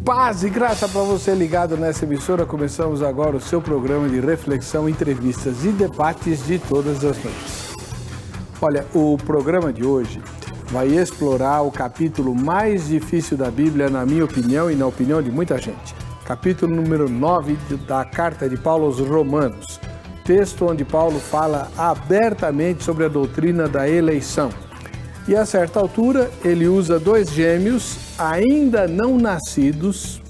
Paz e graça para você ligado nessa emissora. Começamos agora o seu programa de reflexão, entrevistas e debates de todas as noites. Olha, o programa de hoje vai explorar o capítulo mais difícil da Bíblia, na minha opinião e na opinião de muita gente. Capítulo número 9 da carta de Paulo aos Romanos. Texto onde Paulo fala abertamente sobre a doutrina da eleição. E a certa altura ele usa dois gêmeos ainda não nascidos,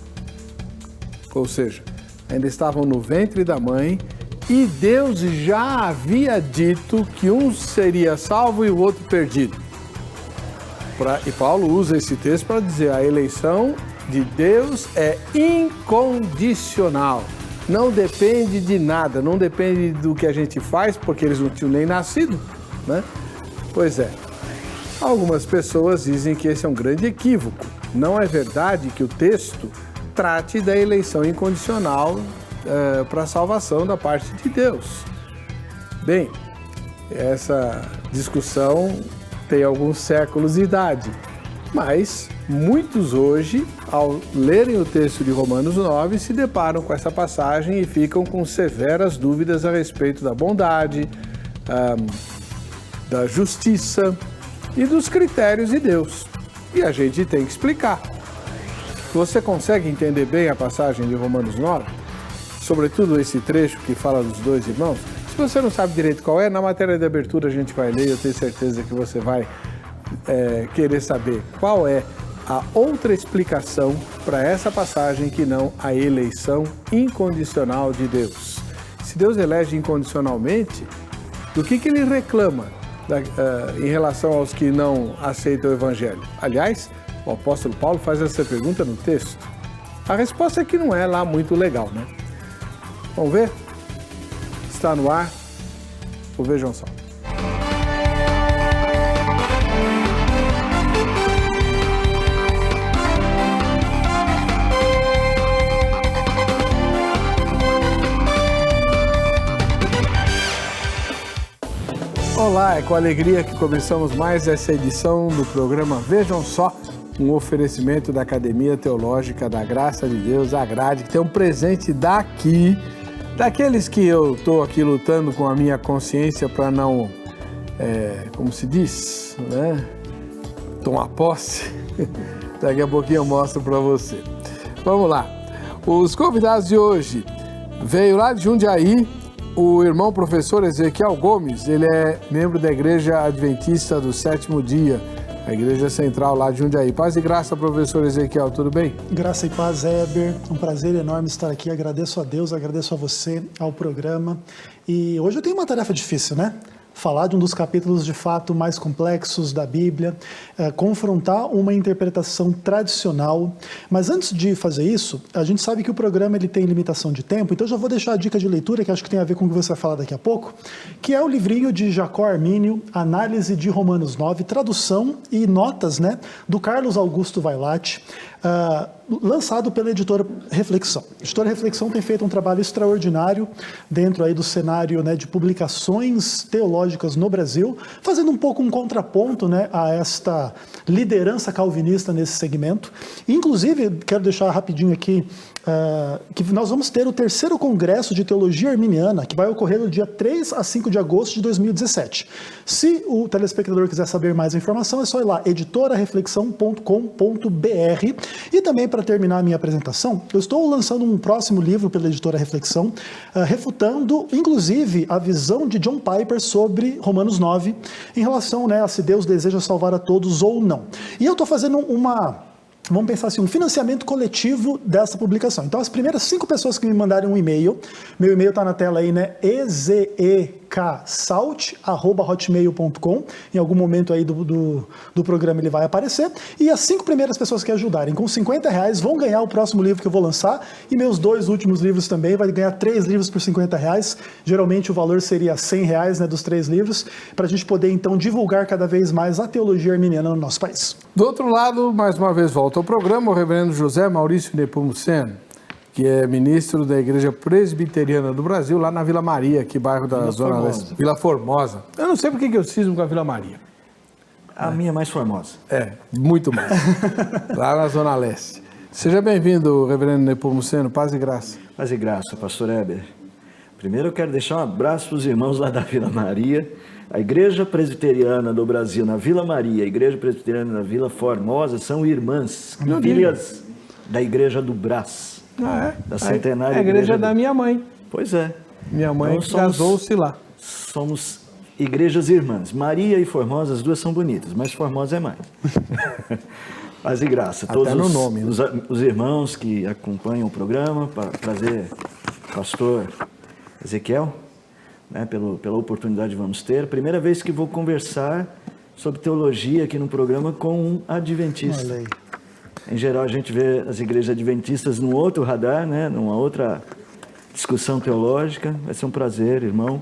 ou seja, ainda estavam no ventre da mãe, e Deus já havia dito que um seria salvo e o outro perdido. E Paulo usa esse texto para dizer a eleição de Deus é incondicional, não depende de nada, não depende do que a gente faz, porque eles não tinham nem nascido, né? Pois é. Algumas pessoas dizem que esse é um grande equívoco. Não é verdade que o texto trate da eleição incondicional para a salvação da parte de Deus. Bem, essa discussão tem alguns séculos de idade, mas muitos hoje, ao lerem o texto de Romanos 9, se deparam com essa passagem e ficam com severas dúvidas a respeito da bondade, da justiça e dos critérios de Deus. E a gente tem que explicar. Você consegue entender bem a passagem de Romanos 9? Sobretudo esse trecho que fala dos dois irmãos? Se você não sabe direito qual é, na matéria de abertura a gente vai ler e eu tenho certeza que você vai querer saber qual é a outra explicação para essa passagem que não a eleição incondicional de Deus. Se Deus elege incondicionalmente, do que ele reclama em relação aos que não aceitam o Evangelho? Aliás, o apóstolo Paulo faz essa pergunta no texto. A resposta é que não é lá muito legal, né? Vamos ver? Está no ar o Vejam Só. Olá, é com alegria que começamos mais essa edição do programa Vejam Só, um oferecimento da Academia Teológica da Graça de Deus, a Grade, que tem um presente daqueles que eu estou aqui lutando com a minha consciência para não, como se diz, né, tomar posse. Daqui a pouquinho eu mostro para você. Vamos lá. Os convidados de hoje veio lá de Jundiaí, o irmão professor Ezequiel Gomes. Ele é membro da Igreja Adventista do Sétimo Dia, a Igreja Central lá de Jundiaí. Paz e graça, professor Ezequiel, tudo bem? Graça e paz, Heber. Um prazer enorme estar aqui. Agradeço a Deus, agradeço a você, ao programa. E hoje eu tenho uma tarefa difícil, né? Falar de um dos capítulos de fato mais complexos da Bíblia, confrontar uma interpretação tradicional. Mas antes de fazer isso, a gente sabe que o programa ele tem limitação de tempo, então eu já vou deixar a dica de leitura, que acho que tem a ver com o que você vai falar daqui a pouco, que é o livrinho de Jacó Armínio, Análise de Romanos 9, tradução e notas, né, do Carlos Augusto Vailate, lançado pela editora Reflexão. A editora Reflexão tem feito um trabalho extraordinário dentro aí do cenário, né, de publicações teológicas no Brasil, fazendo um pouco um contraponto, né, a esta liderança calvinista nesse segmento. Inclusive, quero deixar rapidinho aqui que nós vamos ter o 3º Congresso de Teologia Arminiana, que vai ocorrer no dia 3 a 5 de agosto de 2017. Se o telespectador quiser saber mais informação, é só ir lá, editorareflexão.com.br. E também, para terminar a minha apresentação, eu estou lançando um próximo livro pela editora Reflexão, refutando, inclusive, a visão de John Piper sobre Romanos 9, em relação, né, a se Deus deseja salvar a todos ou não. E eu estou fazendo vamos pensar assim, um financiamento coletivo dessa publicação. Então, as primeiras 5 pessoas que me mandarem um e-mail, meu e-mail está na tela aí, né, ezeksalt@hotmail.com, em algum momento aí do programa ele vai aparecer, e as 5 primeiras pessoas que ajudarem com R$50 vão ganhar o próximo livro que eu vou lançar, e meus 2 últimos livros também, vai ganhar 3 livros por R$50, geralmente o valor seria R$100, né, dos 3 livros, para a gente poder então divulgar cada vez mais a teologia arminiana no nosso país. Do outro lado, mais uma vez volta ao programa o reverendo José Maurício Nepomuceno, que é ministro da Igreja Presbiteriana do Brasil, lá na Vila Maria, aqui bairro da Zona Leste. Vila Formosa. Eu não sei por que eu cismo com a Vila Maria. A minha é mais formosa. É, muito mais. Lá na Zona Leste. Seja bem-vindo, reverendo Nepomuceno, paz e graça. Paz e graça, pastor Heber. Primeiro eu quero deixar um abraço para os irmãos lá da Vila Maria, a Igreja Presbiteriana do Brasil na Vila Maria, a Igreja Presbiteriana da Vila Formosa, são irmãs, filhas da Igreja do Brás, da Centenária. É a igreja da minha mãe. Pois é. Minha mãe casou-se lá. Somos igrejas irmãs. Maria e Formosa, as duas são bonitas, mas Formosa é mais. Paz e graça. Até Todos no nome, né? os irmãos que acompanham o programa, prazer, pastor Ezequiel, né, pela oportunidade que vamos ter. Primeira vez que vou conversar sobre teologia aqui no programa com um adventista. Olha aí. Em geral, a gente vê as igrejas adventistas num outro radar, né, numa outra discussão teológica. Vai ser um prazer, irmão.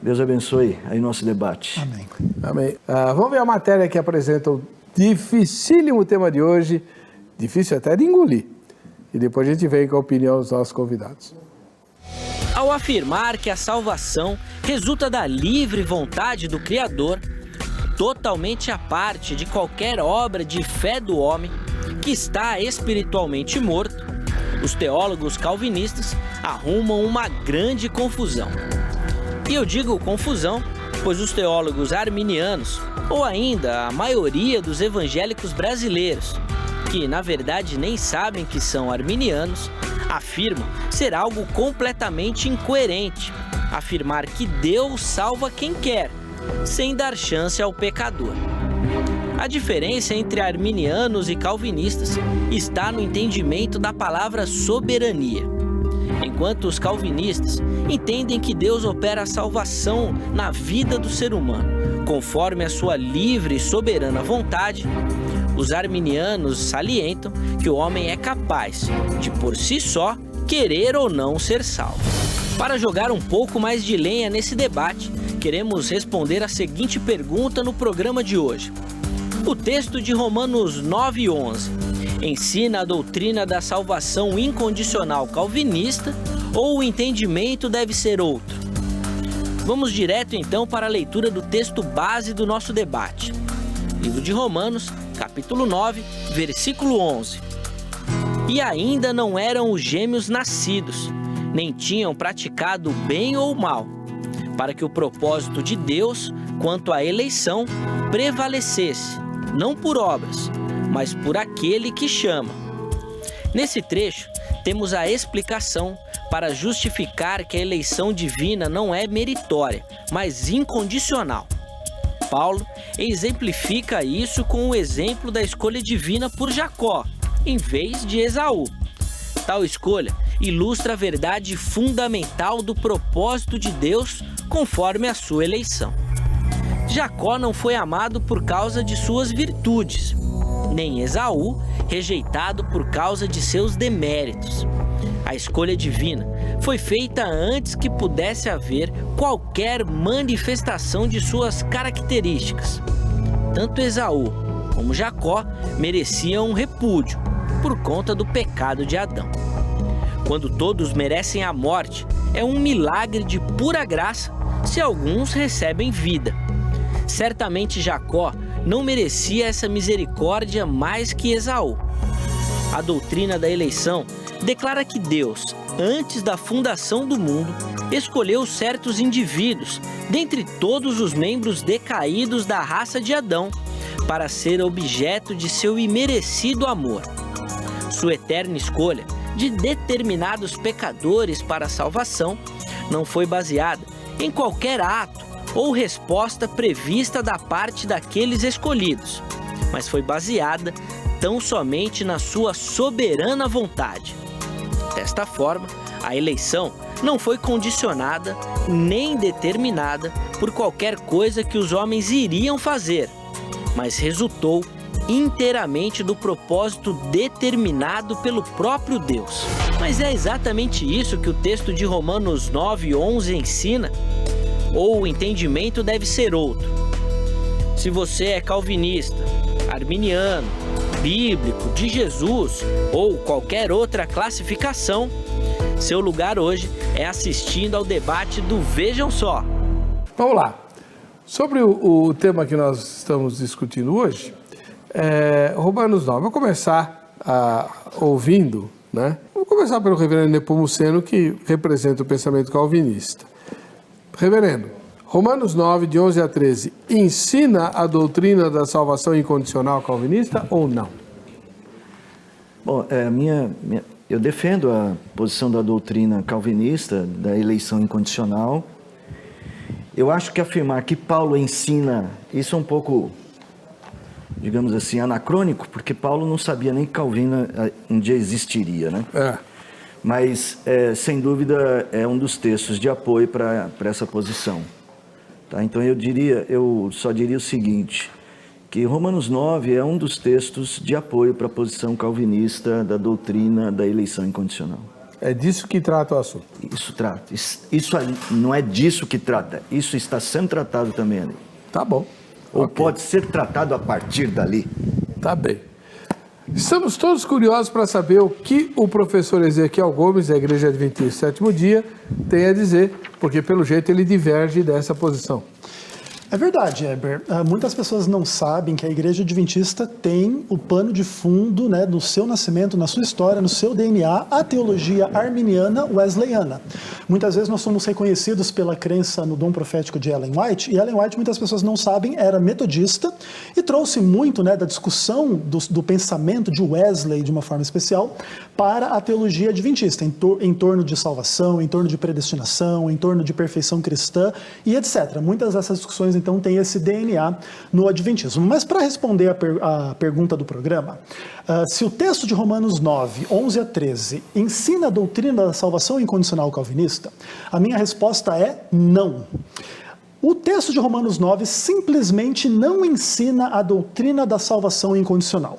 Deus abençoe aí nosso debate. Amém. Amém. Vamos ver a matéria que apresenta o dificílimo tema de hoje, difícil até de engolir. E depois a gente vem com a opinião dos nossos convidados. Ao afirmar que a salvação resulta da livre vontade do Criador, totalmente à parte de qualquer obra de fé do homem que está espiritualmente morto, os teólogos calvinistas arrumam uma grande confusão. E eu digo confusão, pois os teólogos arminianos, ou ainda a maioria dos evangélicos brasileiros, que na verdade nem sabem que são arminianos, afirmam ser algo completamente incoerente, afirmar que Deus salva quem quer, sem dar chance ao pecador. A diferença entre arminianos e calvinistas está no entendimento da palavra soberania. Enquanto os calvinistas entendem que Deus opera a salvação na vida do ser humano, conforme a sua livre e soberana vontade, os arminianos salientam que o homem é capaz de, por si só, querer ou não ser salvo. Para jogar um pouco mais de lenha nesse debate, queremos responder a seguinte pergunta no programa de hoje. O texto de Romanos 9:11 ensina a doutrina da salvação incondicional calvinista ou o entendimento deve ser outro? Vamos direto então para a leitura do texto base do nosso debate. Livro de Romanos, capítulo 9, versículo 11. E ainda não eram os gêmeos nascidos, nem tinham praticado bem ou mal, para que o propósito de Deus quanto à eleição prevalecesse, não por obras, mas por aquele que chama. Nesse trecho, temos a explicação para justificar que a eleição divina não é meritória, mas incondicional. Paulo exemplifica isso com o exemplo da escolha divina por Jacó, em vez de Esaú. Tal escolha ilustra a verdade fundamental do propósito de Deus conforme a sua eleição. Jacó não foi amado por causa de suas virtudes, nem Esaú rejeitado por causa de seus deméritos. A escolha divina foi feita antes que pudesse haver qualquer manifestação de suas características. Tanto Esaú como Jacó mereciam um repúdio por conta do pecado de Adão. Quando todos merecem a morte, é um milagre de pura graça se alguns recebem vida. Certamente Jacó não merecia essa misericórdia mais que Esaú. A doutrina da eleição declara que Deus, antes da fundação do mundo, escolheu certos indivíduos, dentre todos os membros decaídos da raça de Adão, para ser objeto de seu imerecido amor. Sua eterna escolha de determinados pecadores para a salvação não foi baseada em qualquer ato ou resposta prevista da parte daqueles escolhidos, mas foi baseada tão somente na sua soberana vontade. Desta forma, a eleição não foi condicionada nem determinada por qualquer coisa que os homens iriam fazer, mas resultou inteiramente do propósito determinado pelo próprio Deus. Mas é exatamente isso que o texto de Romanos 9:11 ensina? Ou o entendimento deve ser outro? Se você é calvinista, arminiano, bíblico, de Jesus ou qualquer outra classificação, seu lugar hoje é assistindo ao debate do Vejam Só. Vamos lá. Sobre o tema que nós estamos discutindo hoje, Romanos 9. Vou começar ouvindo, né? Vamos começar pelo reverendo Nepomuceno, que representa o pensamento calvinista. Reverendo, Romanos 9, de 11 a 13, ensina a doutrina da salvação incondicional calvinista ou não? Bom, eu defendo a posição da doutrina calvinista, da eleição incondicional. Eu acho que afirmar que Paulo ensina, isso é um pouco, digamos assim, anacrônico, porque Paulo não sabia nem que Calvino um dia existiria, né? Mas, sem dúvida, é um dos textos de apoio para essa posição. Tá? Então, eu só diria o seguinte, que Romanos 9 é um dos textos de apoio para a posição calvinista da doutrina da eleição incondicional. É disso que trata o assunto. Isso trata. Isso não é disso que trata. Isso está sendo tratado também ali. Tá bom. Ou pode ser tratado a partir dali. Tá bem. Estamos todos curiosos para saber o que o professor Ezequiel Gomes, da Igreja Adventista Sétimo Dia, tem a dizer, porque pelo jeito ele diverge dessa posição. É verdade, Heber. Muitas pessoas não sabem que a Igreja Adventista tem o pano de fundo, né, no seu nascimento, na sua história, no seu DNA, a teologia arminiana wesleyana. Muitas vezes nós somos reconhecidos pela crença no dom profético de Ellen White, e Ellen White, muitas pessoas não sabem, era metodista e trouxe muito, né, da discussão do pensamento de Wesley, de uma forma especial, para a teologia adventista, em torno de salvação, em torno de predestinação, em torno de perfeição cristã e etc. Muitas dessas discussões, então, têm esse DNA no adventismo. Mas para responder a pergunta do programa, se o texto de Romanos 9, 11 a 13, ensina a doutrina da salvação incondicional calvinista, a minha resposta é não. O texto de Romanos 9 simplesmente não ensina a doutrina da salvação incondicional.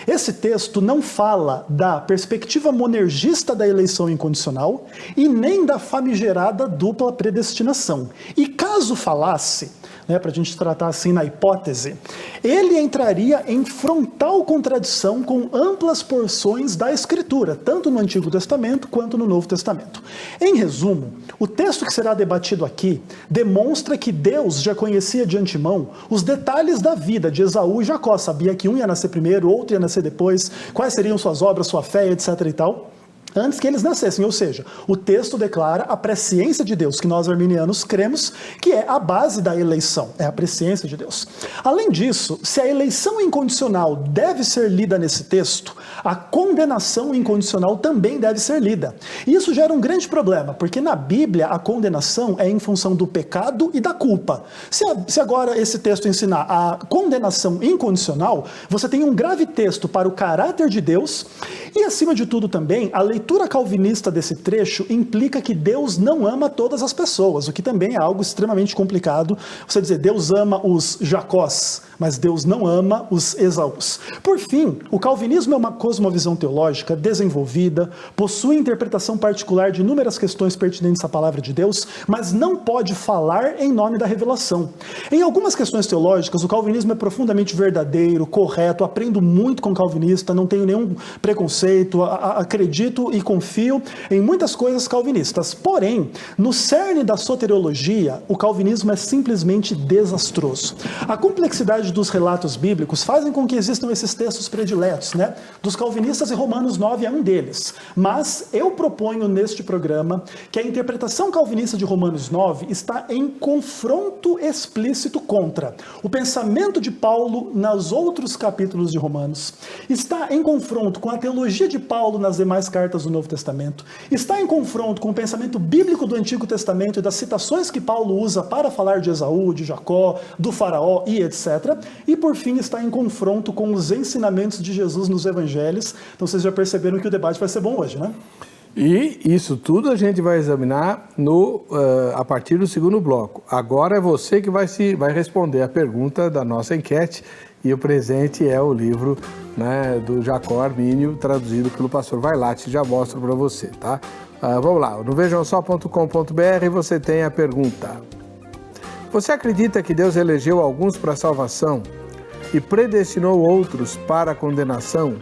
Esse texto não fala da perspectiva monergista da eleição incondicional e nem da famigerada dupla predestinação. E caso falasse, né, para a gente tratar assim na hipótese, ele entraria em frontal contradição com amplas porções da Escritura, tanto no Antigo Testamento quanto no Novo Testamento. Em resumo, o texto que será debatido aqui demonstra que Deus já conhecia de antemão os detalhes da vida de Esaú e Jacó, sabia que um ia nascer primeiro, outro ia nascer depois, quais seriam suas obras, sua fé, etc. e tal, antes que eles nascessem, ou seja, o texto declara a presciência de Deus, que nós arminianos cremos que é a base da eleição, é a presciência de Deus. Além disso, se a eleição incondicional deve ser lida nesse texto, a condenação incondicional também deve ser lida. E isso gera um grande problema, porque na Bíblia a condenação é em função do pecado e da culpa. Se agora esse texto ensinar a condenação incondicional, você tem um grave texto para o caráter de Deus e, acima de tudo também, a leitura calvinista desse trecho implica que Deus não ama todas as pessoas, o que também é algo extremamente complicado. Você dizer, Deus ama os Jacós, mas Deus não ama os Esaús. Por fim, o calvinismo é uma cosmovisão teológica desenvolvida, possui interpretação particular de inúmeras questões pertinentes à palavra de Deus, mas não pode falar em nome da revelação. Em algumas questões teológicas, o calvinismo é profundamente verdadeiro, correto, aprendo muito com o calvinista, não tenho nenhum preconceito, acredito e confio em muitas coisas calvinistas. Porém, no cerne da soteriologia, o calvinismo é simplesmente desastroso. A complexidade dos relatos bíblicos fazem com que existam esses textos prediletos, né, dos calvinistas, e Romanos 9 é um deles. Mas eu proponho neste programa que a interpretação calvinista de Romanos 9 está em confronto explícito contra o pensamento de Paulo nos outros capítulos de Romanos, está em confronto com a teologia de Paulo nas demais cartas do Novo Testamento, está em confronto com o pensamento bíblico do Antigo Testamento e das citações que Paulo usa para falar de Esaú, de Jacó, do faraó e etc. E por fim está em confronto com os ensinamentos de Jesus nos evangelhos. Então vocês já perceberam que o debate vai ser bom hoje, né? E isso tudo a gente vai examinar a partir do segundo bloco. Agora é você que vai responder a pergunta da nossa enquete, e o presente é o livro, né, do Jacó Armínio, traduzido pelo pastor Vailate, já mostro para você, tá? Vamos lá, no vejamsó.com.br você tem a pergunta. Você acredita que Deus elegeu alguns para a salvação e predestinou outros para a condenação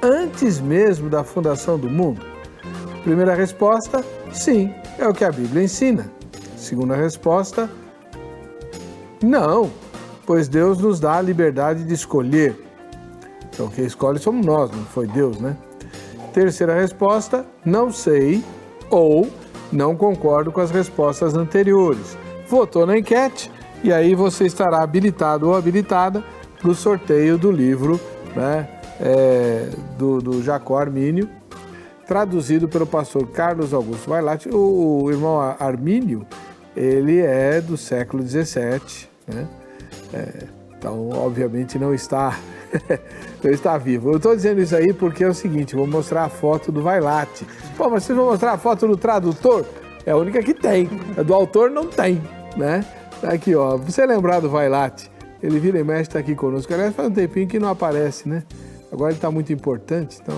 antes mesmo da fundação do mundo? Primeira resposta, sim, é o que a Bíblia ensina. Segunda resposta, não, pois Deus nos dá a liberdade de escolher. Então quem escolhe somos nós, não foi Deus, né? Terceira resposta, não sei ou não concordo com as respostas anteriores. Votou na enquete e aí você estará habilitado ou habilitada para o sorteio do livro, né, do Jacó Armínio, traduzido pelo pastor Carlos Augusto Vailate. O irmão Armínio, ele é do século XVII, né? Então, obviamente, não está vivo. Eu estou dizendo isso aí porque é o seguinte, vou mostrar a foto do Vailate. Pô, mas vocês vão mostrar a foto do tradutor? É a única que tem. A do autor não tem, né? Aqui, ó, pra você lembrar do Vailate, ele vira e mexe, está aqui conosco. Aliás, faz um tempinho que não aparece, né? Agora ele está muito importante, então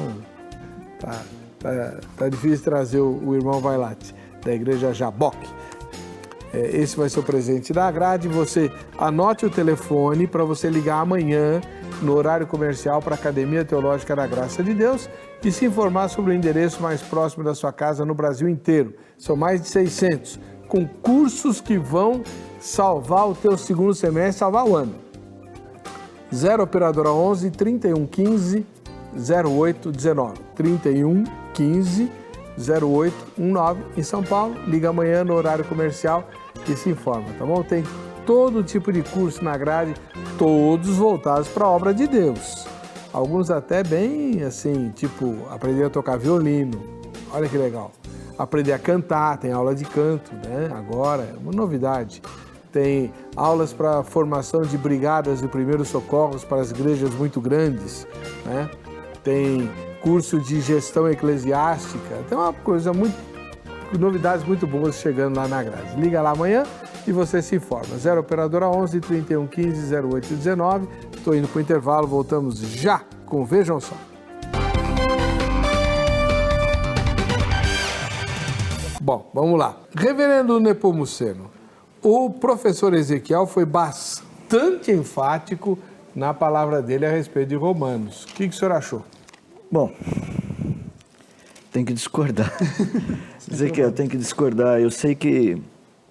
tá difícil trazer o irmão Vailate, da igreja Jaboque. Esse vai ser o presente da grade. Você anote o telefone para você ligar amanhã no horário comercial para a Academia Teológica da Graça de Deus e se informar sobre o endereço mais próximo da sua casa no Brasil inteiro. São mais de 600, com cursos que vão salvar o teu segundo semestre, salvar o ano. 0 operadora 11 31 15 08 19 31 15 08 19 em São Paulo. Liga amanhã no horário comercial e se informa, tá bom? Tem todo tipo de curso na grade, todos voltados para a obra de Deus. Alguns até bem assim, tipo aprender a tocar violino, olha que legal. Aprender a cantar, tem aula de canto, né? Agora é uma novidade. Tem aulas para formação de brigadas de primeiros socorros para as igrejas muito grandes, né? Tem curso de gestão eclesiástica, tem uma coisa novidades muito boas chegando lá na grade. Liga lá amanhã e você se informa. 0 operadora 11 31 15 08 19. Estou indo para o intervalo, voltamos já com Vejam Só. Bom, vamos lá. Reverendo Nepomuceno, o professor Ezequiel foi bastante enfático na palavra dele a respeito de Romanos. O que o senhor achou? Bom, tem que discordar. Ezequiel, tem que discordar. Eu sei que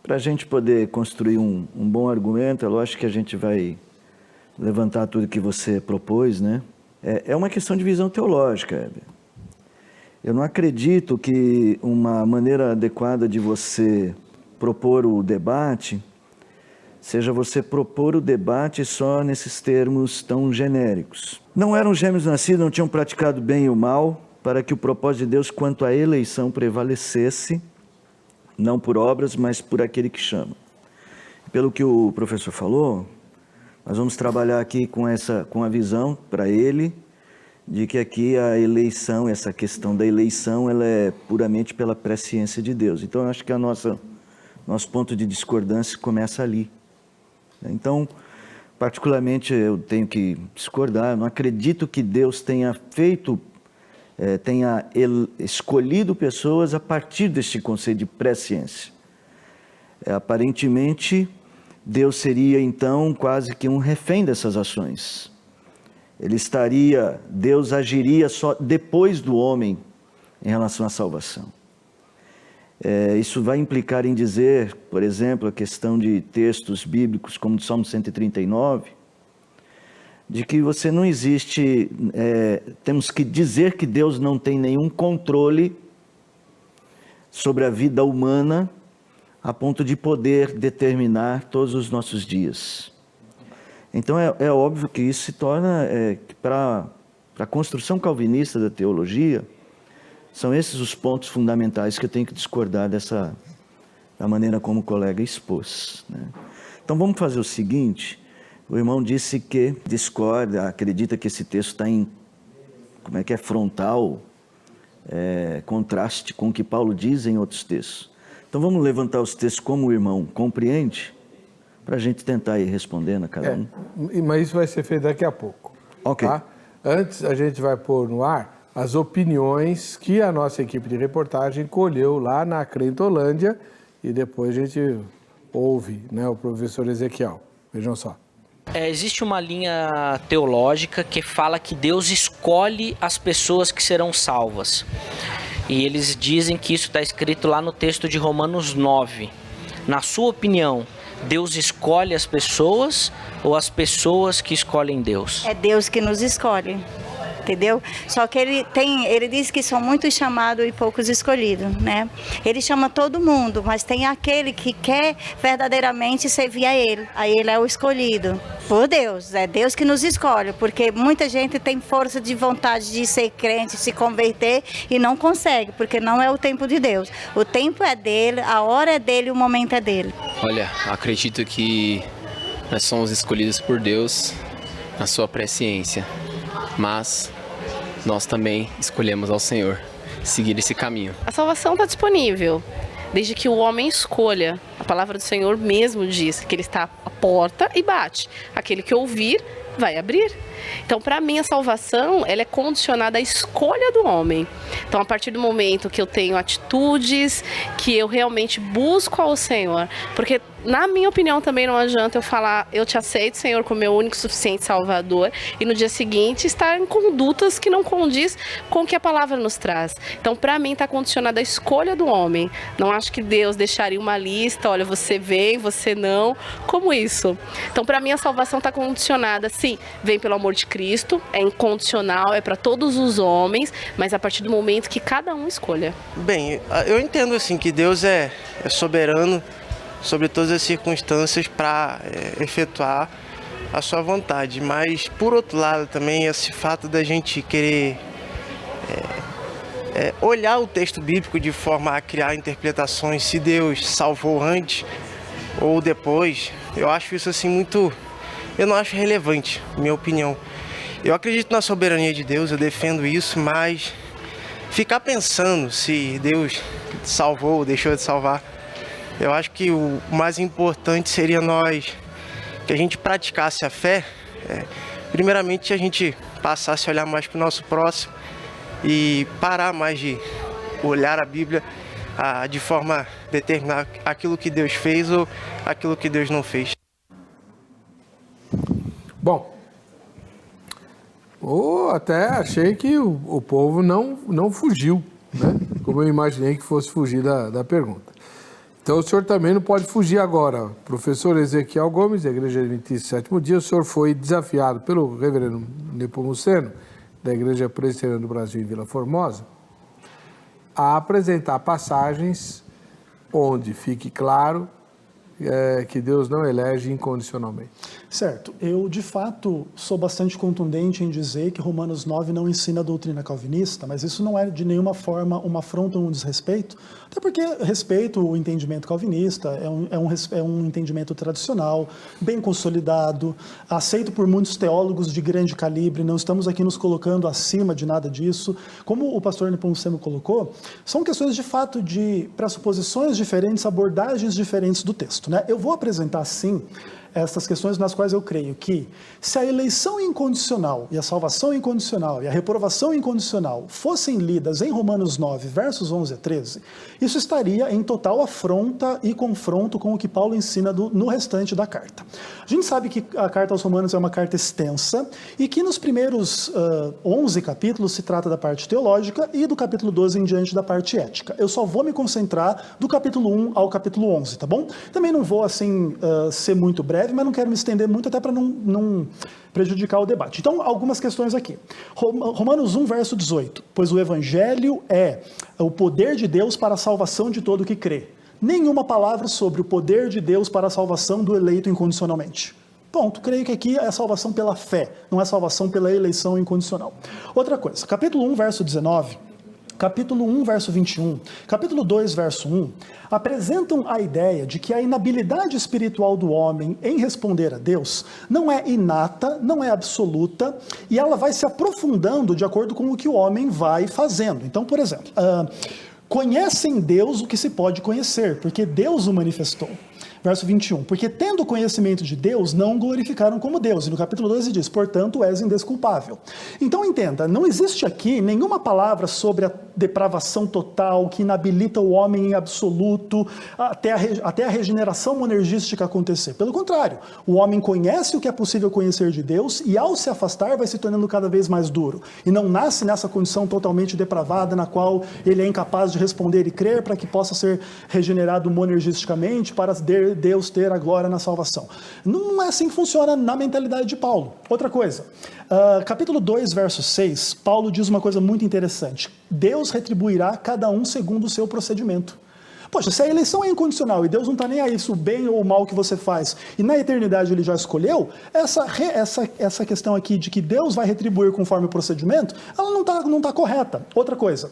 para a gente poder construir um bom argumento, é lógico que a gente vai levantar tudo que você propôs, né? É uma questão de visão teológica, Heber. Eu não acredito que uma maneira adequada de você propor o debate seja você propor o debate só nesses termos tão genéricos. Não eram gêmeos nascidos, não tinham praticado bem e o mal, para que o propósito de Deus quanto à eleição prevalecesse, não por obras, mas por aquele que chama. Pelo que o professor falou, nós vamos trabalhar aqui com a visão para ele, de que aqui a eleição, essa questão da eleição, ela é puramente pela presciência de Deus. Então, eu acho que nosso ponto de discordância começa ali. Então, particularmente, eu tenho que discordar. Eu não acredito que Deus tenha escolhido pessoas a partir deste conceito de presciência. Aparentemente, Deus seria, então, quase que um refém dessas ações. Deus agiria só depois do homem em relação à salvação. Isso vai implicar em dizer, por exemplo, a questão de textos bíblicos como o Salmo 139, de que você não existe, temos que dizer que Deus não tem nenhum controle sobre a vida humana a ponto de poder determinar todos os nossos dias. Então é óbvio que isso se torna, para a construção calvinista da teologia, são esses os pontos fundamentais que eu tenho que discordar da maneira como o colega expôs, né? Então vamos fazer o seguinte, o irmão disse que discorda, acredita que esse texto está em, frontal, contraste com o que Paulo diz em outros textos. Então vamos levantar os textos como o irmão compreende, para a gente tentar ir respondendo a cada um. Mas isso vai ser feito daqui a pouco. Ok. Tá? Antes a gente vai pôr no ar as opiniões que a nossa equipe de reportagem colheu lá na Crentolândia e depois a gente ouve, né, o professor Ezequiel. Vejam só. Existe uma linha teológica que fala que Deus escolhe as pessoas que serão salvas. E eles dizem que isso está escrito lá no texto de Romanos 9. Na sua opinião, Deus escolhe as pessoas ou as pessoas que escolhem Deus? É Deus que nos escolhe, entendeu? Só que ele diz que são muitos chamados e poucos escolhidos, né? Ele chama todo mundo, mas tem aquele que quer verdadeiramente servir a ele. Aí ele é o escolhido por Deus. É Deus que nos escolhe, porque muita gente tem força de vontade de ser crente, se converter e não consegue, porque não é o tempo de Deus. O tempo é dele, a hora é dele, o momento é dele. Olha, acredito que nós somos escolhidos por Deus na sua presciência, mas nós também escolhemos ao Senhor seguir esse caminho. A salvação está disponível, desde que o homem escolha. A palavra do Senhor mesmo diz que ele está à porta e bate. Aquele que ouvir, vai abrir. Então, para mim, a salvação ela é condicionada à escolha do homem. Então, a partir do momento que eu tenho atitudes, que eu realmente busco ao Senhor, porque, na minha opinião, também não adianta eu falar, eu te aceito, Senhor, como meu único e suficiente Salvador, e no dia seguinte estar em condutas que não condiz com o que a palavra nos traz. Então, para mim, está condicionada à escolha do homem. Não acho que Deus deixaria uma lista, olha, você vem, você não, como isso? Então, para mim, a salvação está condicionada, sim, vem pelo amor de Cristo, é incondicional, é para todos os homens, mas a partir do momento que cada um escolha. Bem, eu entendo assim que Deus é soberano sobre todas as circunstâncias para efetuar a sua vontade, mas por outro lado também esse fato da gente querer olhar o texto bíblico de forma a criar interpretações se Deus salvou antes ou depois, eu acho isso assim muito... Eu não acho relevante, minha opinião. Eu acredito na soberania de Deus, eu defendo isso, mas ficar pensando se Deus salvou ou deixou de salvar, eu acho que o mais importante seria que a gente praticasse a fé, primeiramente a gente passasse a olhar mais para o nosso próximo e parar mais de olhar a Bíblia de forma a determinar aquilo que Deus fez ou aquilo que Deus não fez. Bom, eu até achei que o povo não fugiu, né? Como eu imaginei que fosse fugir da pergunta. Então o senhor também não pode fugir agora. Professor Ezequiel Gomes, da Igreja Adventista Sétimo Dia, o senhor foi desafiado pelo reverendo Nepomuceno, da Igreja Presbiteriana do Brasil em Vila Formosa, a apresentar passagens onde fique claro que Deus não elege incondicionalmente. Certo. Eu, de fato, sou bastante contundente em dizer que Romanos 9 não ensina a doutrina calvinista, mas isso não é de nenhuma forma uma afronta ou um desrespeito, até porque respeito o entendimento calvinista, é um entendimento tradicional, bem consolidado, aceito por muitos teólogos de grande calibre, não estamos aqui nos colocando acima de nada disso. Como o pastor Nepomuceno colocou, são questões de fato de pressuposições diferentes, abordagens diferentes do texto, né? Eu vou apresentar, sim, essas questões nas quais eu creio que se a eleição incondicional e a salvação incondicional e a reprovação incondicional fossem lidas em Romanos 9, versos 11 a 13, isso estaria em total afronta e confronto com o que Paulo ensina no restante da carta. A gente sabe que a carta aos Romanos é uma carta extensa e que nos primeiros 11 capítulos se trata da parte teológica e do capítulo 12 em diante da parte ética. Eu só vou me concentrar do capítulo 1 ao capítulo 11, tá bom? Também não vou, assim, ser muito breve, mas não quero me estender muito até para não prejudicar o debate. Então, algumas questões aqui. Romanos 1, verso 18. Pois o evangelho é o poder de Deus para a salvação de todo o que crê. Nenhuma palavra sobre o poder de Deus para a salvação do eleito incondicionalmente. Ponto. Creio que aqui é salvação pela fé, não é salvação pela eleição incondicional. Outra coisa, capítulo 1, verso 19... Capítulo 1, verso 21, capítulo 2, verso 1, apresentam a ideia de que a inabilidade espiritual do homem em responder a Deus não é inata, não é absoluta, e ela vai se aprofundando de acordo com o que o homem vai fazendo. Então, por exemplo, conhecem Deus o que se pode conhecer, porque Deus o manifestou. Verso 21, porque tendo conhecimento de Deus, não glorificaram como Deus. E no capítulo 12 diz, portanto, és indesculpável. Então entenda, não existe aqui nenhuma palavra sobre a depravação total, que inabilita o homem em absoluto, até a regeneração monergística acontecer. Pelo contrário, o homem conhece o que é possível conhecer de Deus e ao se afastar vai se tornando cada vez mais duro. E não nasce nessa condição totalmente depravada na qual ele é incapaz de responder e crer para que possa ser regenerado monergisticamente, para Deus ter a glória na salvação. Não é assim que funciona na mentalidade de Paulo. Outra coisa, capítulo 2, verso 6, Paulo diz uma coisa muito interessante. Deus retribuirá cada um segundo o seu procedimento. Poxa, se a eleição é incondicional e Deus não está nem aí se o bem ou o mal que você faz, e na eternidade ele já escolheu, essa questão aqui de que Deus vai retribuir conforme o procedimento, ela não tá correta. Outra coisa,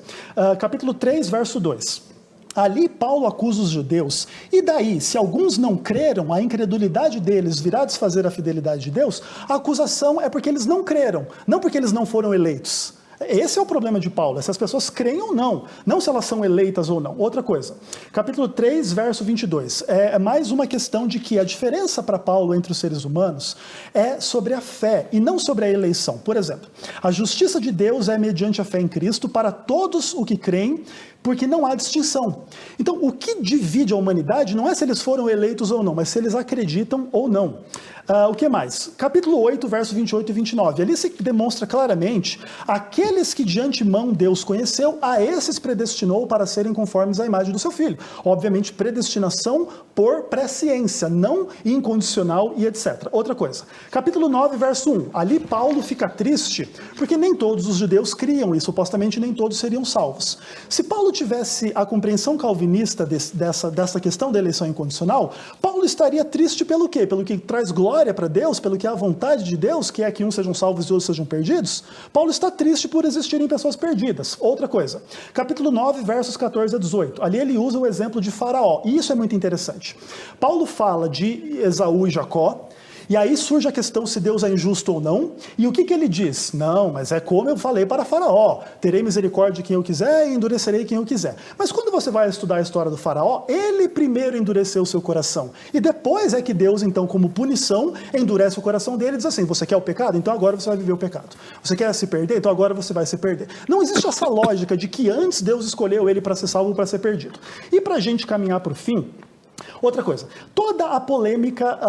capítulo 3, verso 2. Ali Paulo acusa os judeus, e daí, se alguns não creram, a incredulidade deles virá desfazer a fidelidade de Deus, a acusação é porque eles não creram, não porque eles não foram eleitos. Esse é o problema de Paulo, se as pessoas creem ou não se elas são eleitas ou não. Outra coisa, capítulo 3, verso 22, é mais uma questão de que a diferença para Paulo entre os seres humanos é sobre a fé e não sobre a eleição. Por exemplo, a justiça de Deus é mediante a fé em Cristo para todos os que creem, porque não há distinção. Então, o que divide a humanidade não é se eles foram eleitos ou não, mas se eles acreditam ou não. O que mais? Capítulo 8, verso 28 e 29. Ali se demonstra claramente, aqueles que de antemão Deus conheceu, a esses predestinou para serem conformes à imagem do seu Filho. Obviamente, predestinação por presciência, não incondicional e etc. Outra coisa, capítulo 9, verso 1. Ali Paulo fica triste, porque nem todos os judeus criam e supostamente nem todos seriam salvos. Se Paulo tivesse a compreensão calvinista dessa questão da eleição incondicional, Paulo estaria triste pelo quê? Pelo que traz glória para Deus, pelo que é a vontade de Deus, que é que uns sejam salvos e outros sejam perdidos. Paulo está triste por existirem pessoas perdidas. Outra coisa, capítulo 9, versos 14 a 18. Ali ele usa o exemplo de Faraó, e isso é muito interessante. Paulo fala de Esaú e Jacó, e aí surge a questão se Deus é injusto ou não, e o que ele diz? Não, mas é como eu falei para Faraó, terei misericórdia de quem eu quiser e endurecerei quem eu quiser. Mas quando você vai estudar a história do Faraó, ele primeiro endureceu o seu coração, e depois é que Deus, então, como punição, endurece o coração dele e diz assim, você quer o pecado? Então agora você vai viver o pecado. Você quer se perder? Então agora você vai se perder. Não existe essa lógica de que antes Deus escolheu ele para ser salvo ou para ser perdido. E para a gente caminhar para o fim, outra coisa, toda a polêmica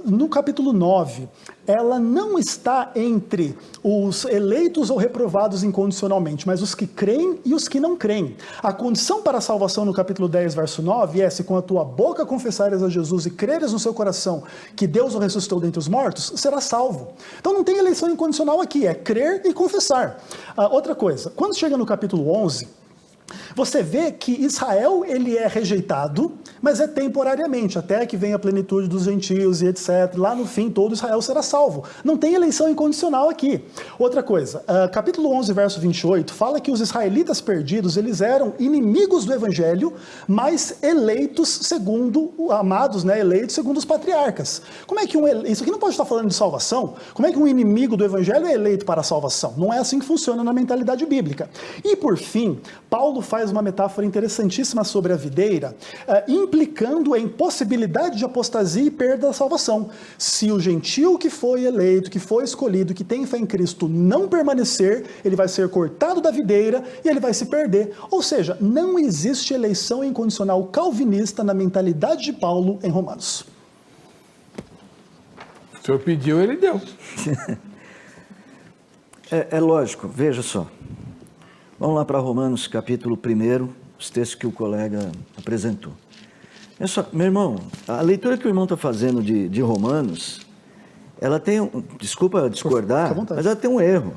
no capítulo 9, ela não está entre os eleitos ou reprovados incondicionalmente, mas os que creem e os que não creem. A condição para a salvação no capítulo 10, verso 9 é: se com a tua boca confessares a Jesus e creres no seu coração que Deus o ressuscitou dentre os mortos, serás salvo. Então não tem eleição incondicional aqui, é crer e confessar. Outra coisa, quando chega no capítulo 11, você vê que Israel ele é rejeitado, mas é temporariamente, até que venha a plenitude dos gentios e etc. Lá no fim, todo Israel será salvo. Não tem eleição incondicional aqui. Outra coisa, capítulo 11, verso 28, fala que os israelitas perdidos, eles eram inimigos do evangelho, mas eleitos segundo, amados, né, eleitos segundo os patriarcas. Como é que isso aqui não pode estar falando de salvação? Como é que um inimigo do evangelho é eleito para a salvação? Não é assim que funciona na mentalidade bíblica. E por fim, Paulo faz uma metáfora interessantíssima sobre a videira, implicando em possibilidade de apostasia e perda da salvação. Se o gentio que foi eleito, que foi escolhido, que tem fé em Cristo, não permanecer, ele vai ser cortado da videira e ele vai se perder. Ou seja, não existe eleição incondicional calvinista na mentalidade de Paulo em Romanos. O senhor pediu, ele deu. É lógico, veja só. Vamos lá para Romanos, capítulo 1, os textos que o colega apresentou. É só, meu irmão, a leitura que o irmão está fazendo de Romanos, ela tem, desculpa discordar, mas ela tem um erro.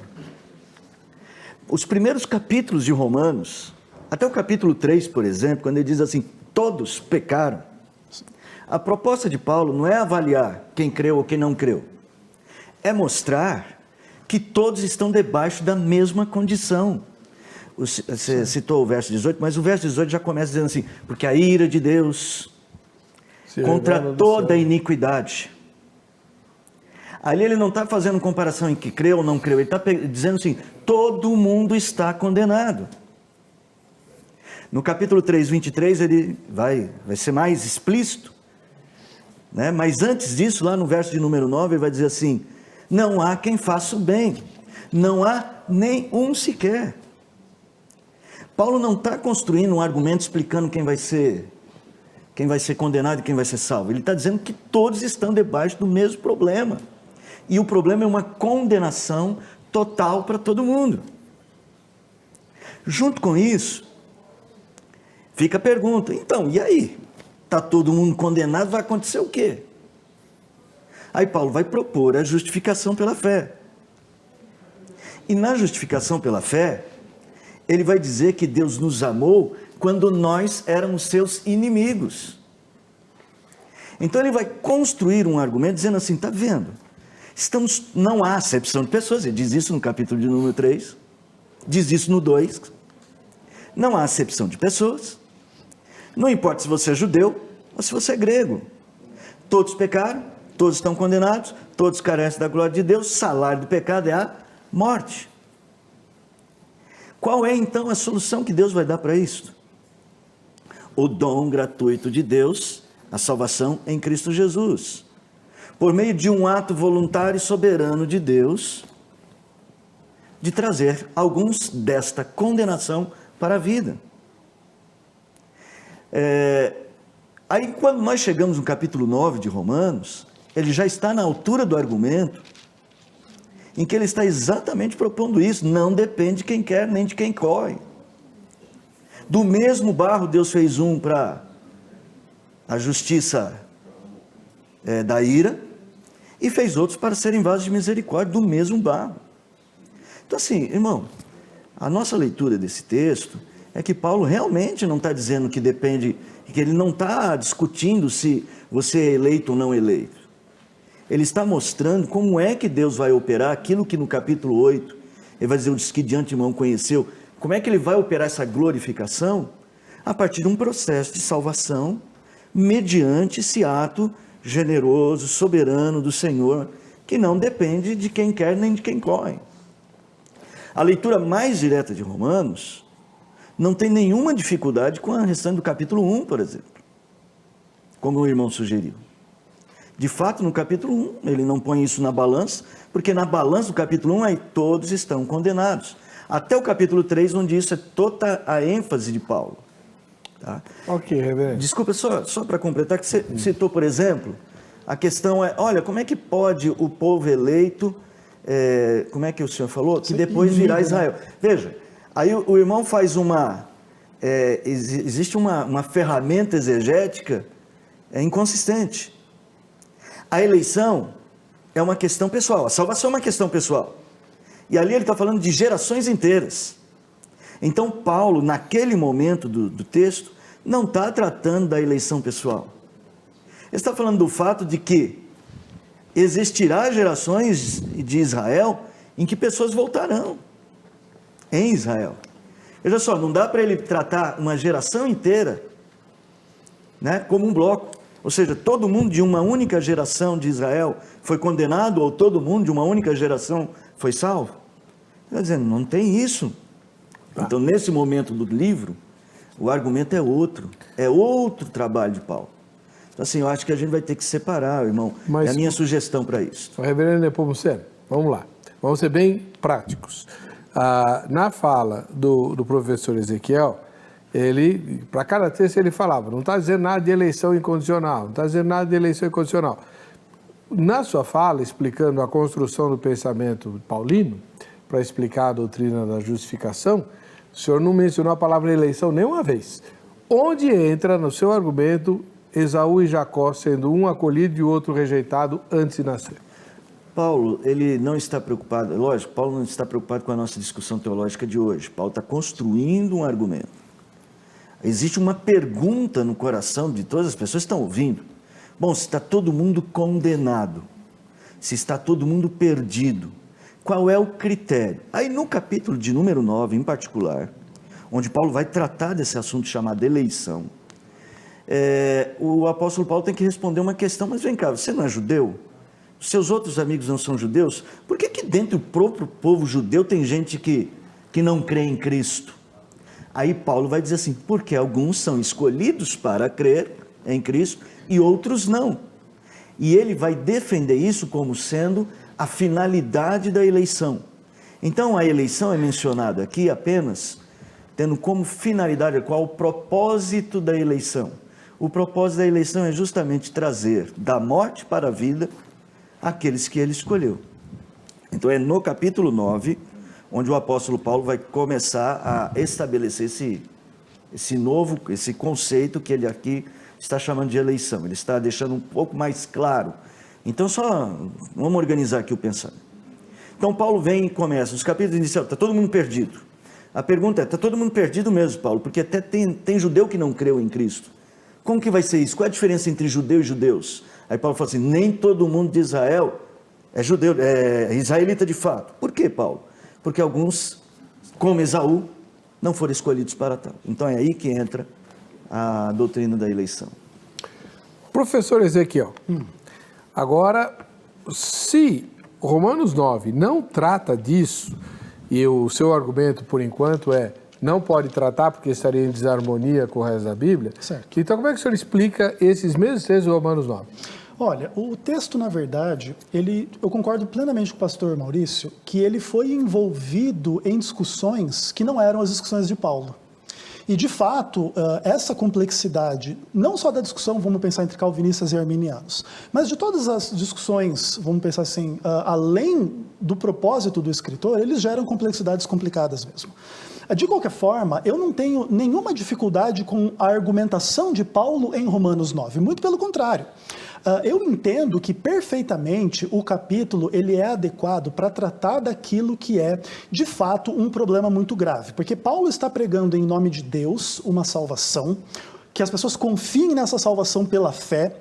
Os primeiros capítulos de Romanos, até o capítulo 3, por exemplo, quando ele diz assim, todos pecaram, a proposta de Paulo não é avaliar quem creu ou quem não creu, é mostrar que todos estão debaixo da mesma condição. Você citou o verso 18, mas o verso 18 já começa dizendo assim, porque a ira de Deus contra toda a iniquidade. Ali ele não está fazendo comparação em que creu ou não creu, ele está dizendo assim, todo mundo está condenado. No capítulo 3, 23, ele vai ser mais explícito, né? Mas antes disso, lá no verso de número 9, ele vai dizer assim, não há quem faça o bem, não há nem um sequer. Paulo não está construindo um argumento explicando quem vai ser condenado e quem vai ser salvo. Ele está dizendo que todos estão debaixo do mesmo problema. E o problema é uma condenação total para todo mundo. Junto com isso, fica a pergunta, então, e aí? está todo mundo condenado, vai acontecer o quê? Aí Paulo vai propor a justificação pela fé. E na justificação pela fé, ele vai dizer que Deus nos amou quando nós éramos seus inimigos. Então ele vai construir um argumento dizendo assim, está vendo? Não há acepção de pessoas, ele diz isso no capítulo de número 3, diz isso no 2, não há acepção de pessoas, não importa se você é judeu ou se você é grego, todos pecaram, todos estão condenados, todos carecem da glória de Deus, o salário do pecado é a morte. Qual é então a solução que Deus vai dar para isso? O dom gratuito de Deus, a salvação em Cristo Jesus, por meio de um ato voluntário e soberano de Deus, de trazer alguns desta condenação para a vida. Aí quando nós chegamos no capítulo 9 de Romanos, ele já está na altura do argumento, em que ele está exatamente propondo isso, não depende de quem quer nem de quem corre. Do mesmo barro Deus fez um para a justiça da ira, e fez outros para serem vasos de misericórdia do mesmo barro. Então assim, irmão, a nossa leitura desse texto é que Paulo realmente não está dizendo que depende, que ele não está discutindo se você é eleito ou não eleito. Ele está mostrando como é que Deus vai operar aquilo que no capítulo 8, ele vai dizer, os que de antemão conheceu, como é que ele vai operar essa glorificação? A partir de um processo de salvação, mediante esse ato generoso, soberano do Senhor, que não depende de quem quer nem de quem corre. A leitura mais direta de Romanos não tem nenhuma dificuldade com a restante do capítulo 1, por exemplo, como o irmão sugeriu. De fato, no capítulo 1, ele não põe isso na balança, porque na balança do capítulo 1, aí todos estão condenados. Até o capítulo 3, onde isso é toda a ênfase de Paulo. Tá? Ok, reverendo. Desculpa, só para completar, que você citou, por exemplo, a questão é, olha, como é que pode o povo eleito, como é que o senhor falou? Que depois virá Israel. Veja, aí o irmão faz existe uma ferramenta exegética inconsistente. A eleição é uma questão pessoal, a salvação é uma questão pessoal. E ali ele está falando de gerações inteiras. Então Paulo, naquele momento do texto, não está tratando da eleição pessoal. Ele está falando do fato de que existirá gerações de Israel em que pessoas voltarão em Israel. Veja só, não dá para ele tratar uma geração inteira, né, como um bloco. Ou seja, todo mundo de uma única geração de Israel foi condenado, ou todo mundo de uma única geração foi salvo? Está dizendo, não tem isso. Então, nesse momento do livro, o argumento é outro trabalho de Paulo. Então, assim, eu acho que a gente vai ter que separar, irmão. É a minha sugestão para isso. Reverendo Nepomuceno, vamos lá. Vamos ser bem práticos. Na fala do professor Ezequiel, ele, para cada texto ele falava, não está dizendo nada de eleição incondicional, não está dizendo nada de eleição incondicional. Na sua fala, explicando a construção do pensamento paulino, para explicar a doutrina da justificação, o senhor não mencionou a palavra eleição nenhuma vez. Onde entra no seu argumento Esaú e Jacó sendo um acolhido e o outro rejeitado antes de nascer? Paulo, ele não está preocupado, lógico, Paulo não está preocupado com a nossa discussão teológica de hoje. Paulo está construindo um argumento. Existe uma pergunta no coração de todas as pessoas que estão ouvindo. Bom, se está todo mundo condenado, se está todo mundo perdido, qual é o critério? Aí no capítulo de número 9, em particular, onde Paulo vai tratar desse assunto chamado eleição, o apóstolo Paulo tem que responder uma questão, mas vem cá, você não é judeu? Seus outros amigos não são judeus? Por que dentro do próprio povo judeu tem gente que não crê em Cristo? Aí Paulo vai dizer assim, porque alguns são escolhidos para crer em Cristo e outros não. E ele vai defender isso como sendo a finalidade da eleição. Então a eleição é mencionada aqui apenas tendo como finalidade qual o propósito da eleição. O propósito da eleição é justamente trazer da morte para a vida aqueles que ele escolheu. Então é no capítulo 9, onde o apóstolo Paulo vai começar a estabelecer esse conceito que ele aqui está chamando de eleição, ele está deixando um pouco mais claro. Então, só vamos organizar aqui o pensamento. Então, Paulo vem e começa, nos capítulos iniciais, está todo mundo perdido. A pergunta é, está todo mundo perdido mesmo, Paulo? Porque até tem judeu que não creu em Cristo. Como que vai ser isso? Qual é a diferença entre judeu e judeus? Aí Paulo fala assim, nem todo mundo de Israel é judeu, é israelita de fato. Por quê, Paulo? Porque alguns, como Esaú, não foram escolhidos para tal. Então é aí que entra a doutrina da eleição. Professor Ezequiel, agora, se Romanos 9 não trata disso, e o seu argumento, por enquanto, não pode tratar porque estaria em desarmonia com o resto da Bíblia, certo. Então como é que o senhor explica esses mesmos textos de Romanos 9? Olha, o texto, na verdade, eu concordo plenamente com o pastor Maurício, que ele foi envolvido em discussões que não eram as discussões de Paulo. E, de fato, essa complexidade, não só da discussão, vamos pensar, entre calvinistas e arminianos, mas de todas as discussões, vamos pensar assim, além do propósito do escritor, eles geram complexidades complicadas mesmo. De qualquer forma, eu não tenho nenhuma dificuldade com a argumentação de Paulo em Romanos 9, muito pelo contrário. Eu entendo que perfeitamente o capítulo ele é adequado para tratar daquilo que é, de fato, um problema muito grave. Porque Paulo está pregando em nome de Deus uma salvação, que as pessoas confiem nessa salvação pela fé,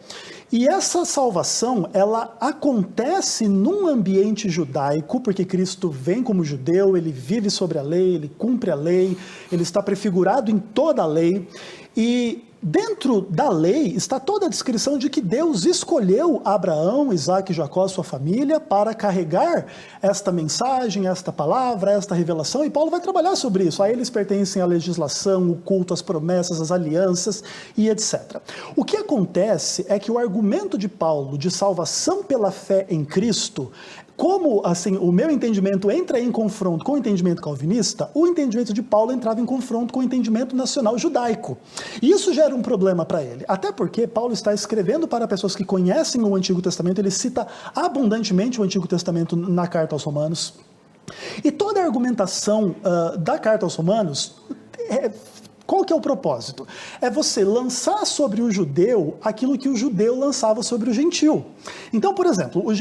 e essa salvação, ela acontece num ambiente judaico, porque Cristo vem como judeu, ele vive sobre a lei, ele cumpre a lei, ele está prefigurado em toda a lei, e dentro da lei está toda a descrição de que Deus escolheu Abraão, Isaac e Jacó, sua família, para carregar esta mensagem, esta palavra, esta revelação, e Paulo vai trabalhar sobre isso. A eles pertencem a legislação, o culto, as promessas, as alianças e etc. O que acontece é que o argumento de Paulo de salvação pela fé em Cristo, como assim, o meu entendimento entra em confronto com o entendimento calvinista, o entendimento de Paulo entrava em confronto com o entendimento nacional judaico. E isso gera um problema para ele. Até porque Paulo está escrevendo para pessoas que conhecem o Antigo Testamento, ele cita abundantemente o Antigo Testamento na carta aos Romanos. E toda a argumentação da carta aos Romanos qual que é o propósito? É você lançar sobre o judeu aquilo que o judeu lançava sobre o gentil. Então, por exemplo, o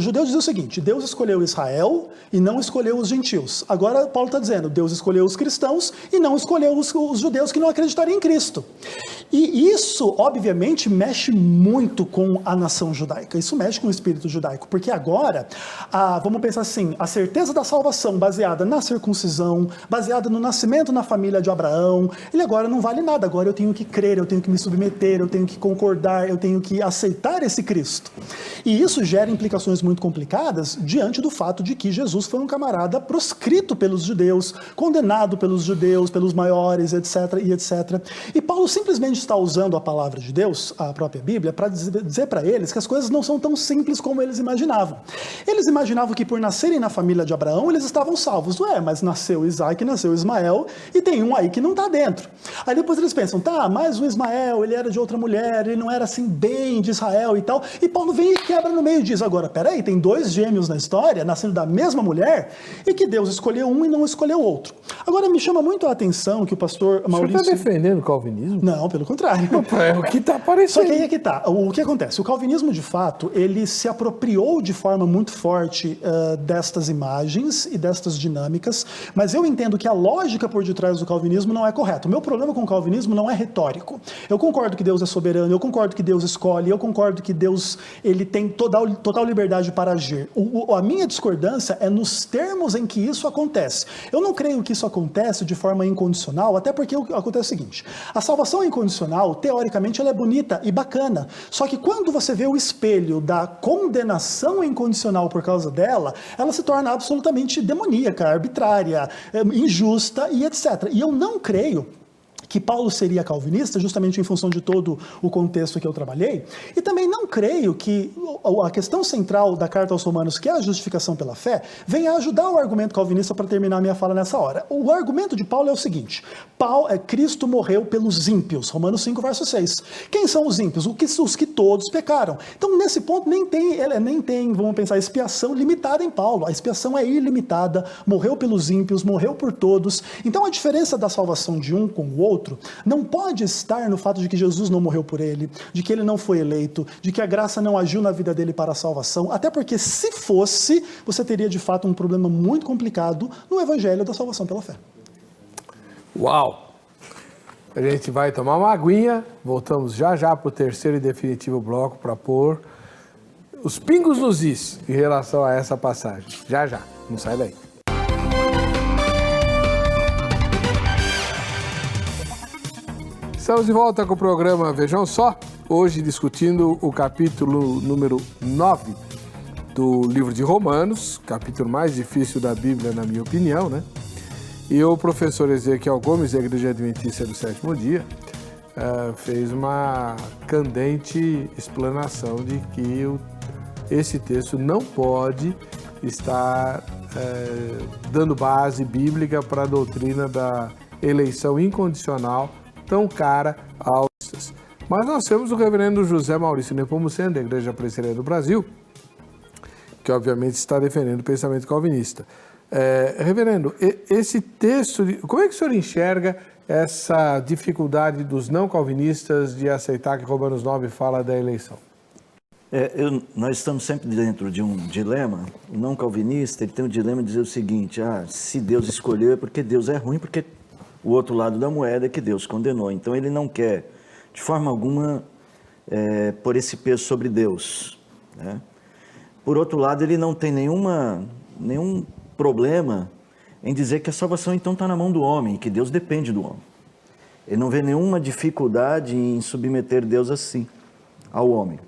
judeu dizia o seguinte, Deus escolheu Israel e não escolheu os gentios. Agora, Paulo está dizendo, Deus escolheu os cristãos e não escolheu os judeus que não acreditariam em Cristo. E isso, obviamente, mexe muito com a nação judaica, isso mexe com o espírito judaico, porque agora, vamos pensar assim, a certeza da salvação baseada na circuncisão, baseada no nascimento na família de Abraão, ele agora não vale nada, agora eu tenho que crer, eu tenho que me submeter, eu tenho que concordar, eu tenho que aceitar esse Cristo. E isso gera implicações muito complicadas diante do fato de que Jesus foi um camarada proscrito pelos judeus, condenado pelos judeus, pelos maiores, etc, e etc. E Paulo simplesmente está usando a palavra de Deus, a própria Bíblia, para dizer para eles que as coisas não são tão simples como eles imaginavam. Eles imaginavam que por nascerem na família de Abraão, eles estavam salvos. Mas nasceu Isaac, nasceu Ismael, e tem um aí que não está dentro. Aí depois eles pensam, mas o Ismael, ele era de outra mulher, ele não era assim bem de Israel e tal. E Paulo vem e quebra no meio e diz, agora, peraí, tem dois gêmeos na história, nascendo da mesma mulher, e que Deus escolheu um e não escolheu outro. Agora, me chama muito a atenção que o pastor Maurício... O senhor está defendendo o calvinismo? Não, pelo contrário. É o que está aparecendo. Só que aí é que está. O que acontece? O calvinismo, de fato, ele se apropriou de forma muito forte destas imagens e destas dinâmicas, mas eu entendo que a lógica por detrás do calvinismo não é correta. O meu problema com o calvinismo não é retórico. Eu concordo que Deus é soberano, eu concordo que Deus escolhe, eu concordo que Deus ele tem total liberdade para agir. A minha discordância é nos termos em que isso acontece. Eu não creio que isso acontece de forma incondicional, até porque acontece o seguinte, a salvação incondicional, teoricamente, ela é bonita e bacana, só que quando você vê o espelho da condenação incondicional por causa dela, ela se torna absolutamente demoníaca, arbitrária, injusta e etc. E eu não creio que Paulo seria calvinista, justamente em função de todo o contexto que eu trabalhei, e também não creio que a questão central da carta aos Romanos, que é a justificação pela fé, vem a ajudar o argumento calvinista para terminar a minha fala nessa hora. O argumento de Paulo é o seguinte: Cristo morreu pelos ímpios, Romanos 5, verso 6. Quem são os ímpios? Os que todos pecaram. Então, nesse ponto, nem tem, vamos pensar, expiação limitada em Paulo. A expiação é ilimitada, morreu pelos ímpios, morreu por todos. Então, a diferença da salvação de um com o outro não pode estar no fato de que Jesus não morreu por ele, de que ele não foi eleito, de que a graça não agiu na vida dele para a salvação, até porque se fosse, você teria de fato um problema muito complicado no evangelho da salvação pela fé. Uau! A gente vai tomar uma aguinha, voltamos já para o terceiro e definitivo bloco para pôr os pingos nos is em relação a essa passagem. Já, não sai daí. Estamos de volta com o programa Vejam Só, hoje discutindo o capítulo número 9 do livro de Romanos, capítulo mais difícil da Bíblia, na minha opinião, né? E o professor Ezequiel Gomes, da Igreja Adventista do Sétimo Dia, fez uma candente explanação de que esse texto não pode estar dando base bíblica para a doutrina da eleição incondicional tão cara aos... Mas nós temos o reverendo José Maurício Nepomuceno, da Igreja Presbiteriana do Brasil, que obviamente está defendendo o pensamento calvinista. Reverendo, esse texto, como é que o senhor enxerga essa dificuldade dos não calvinistas de aceitar que Romanos 9 fala da eleição? Nós estamos sempre dentro de um dilema. O não calvinista, ele tem o dilema de dizer o seguinte: se Deus escolheu é porque Deus é ruim, porque o outro lado da moeda é que Deus condenou. Então ele não quer, de forma alguma, pôr esse peso sobre Deus, né? Por outro lado, ele não tem nenhum problema em dizer que a salvação então está na mão do homem, que Deus depende do homem. Ele não vê nenhuma dificuldade em submeter Deus assim ao homem.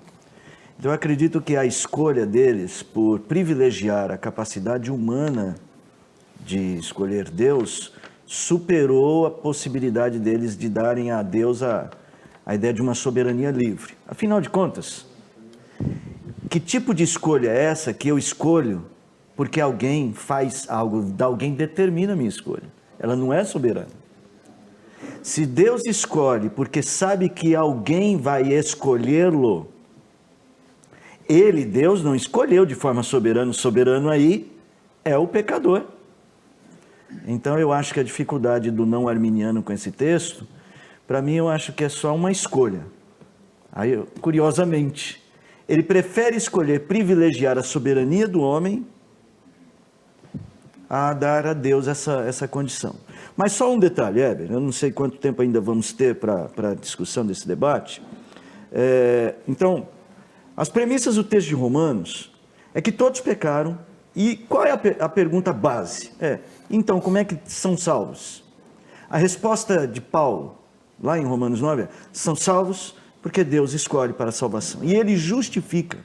Então eu acredito que a escolha deles por privilegiar a capacidade humana de escolher Deus superou a possibilidade deles de darem a Deus a ideia de uma soberania livre. Afinal de contas, que tipo de escolha é essa que eu escolho porque alguém faz algo, alguém determina a minha escolha? Ela não é soberana. Se Deus escolhe porque sabe que alguém vai escolhê-lo, Deus não escolheu de forma soberana. O soberano aí é o pecador. Então eu acho que a dificuldade do não arminiano com esse texto, para mim eu acho que é só uma escolha. Aí, curiosamente, ele prefere escolher privilegiar a soberania do homem a dar a Deus essa condição. Mas só um detalhe, Heber, eu não sei quanto tempo ainda vamos ter para a discussão desse debate. Então, as premissas do texto de Romanos é que todos pecaram. E qual é a pergunta base? Então, como é que são salvos? A resposta de Paulo, lá em Romanos 9, são salvos porque Deus escolhe para a salvação. E ele justifica.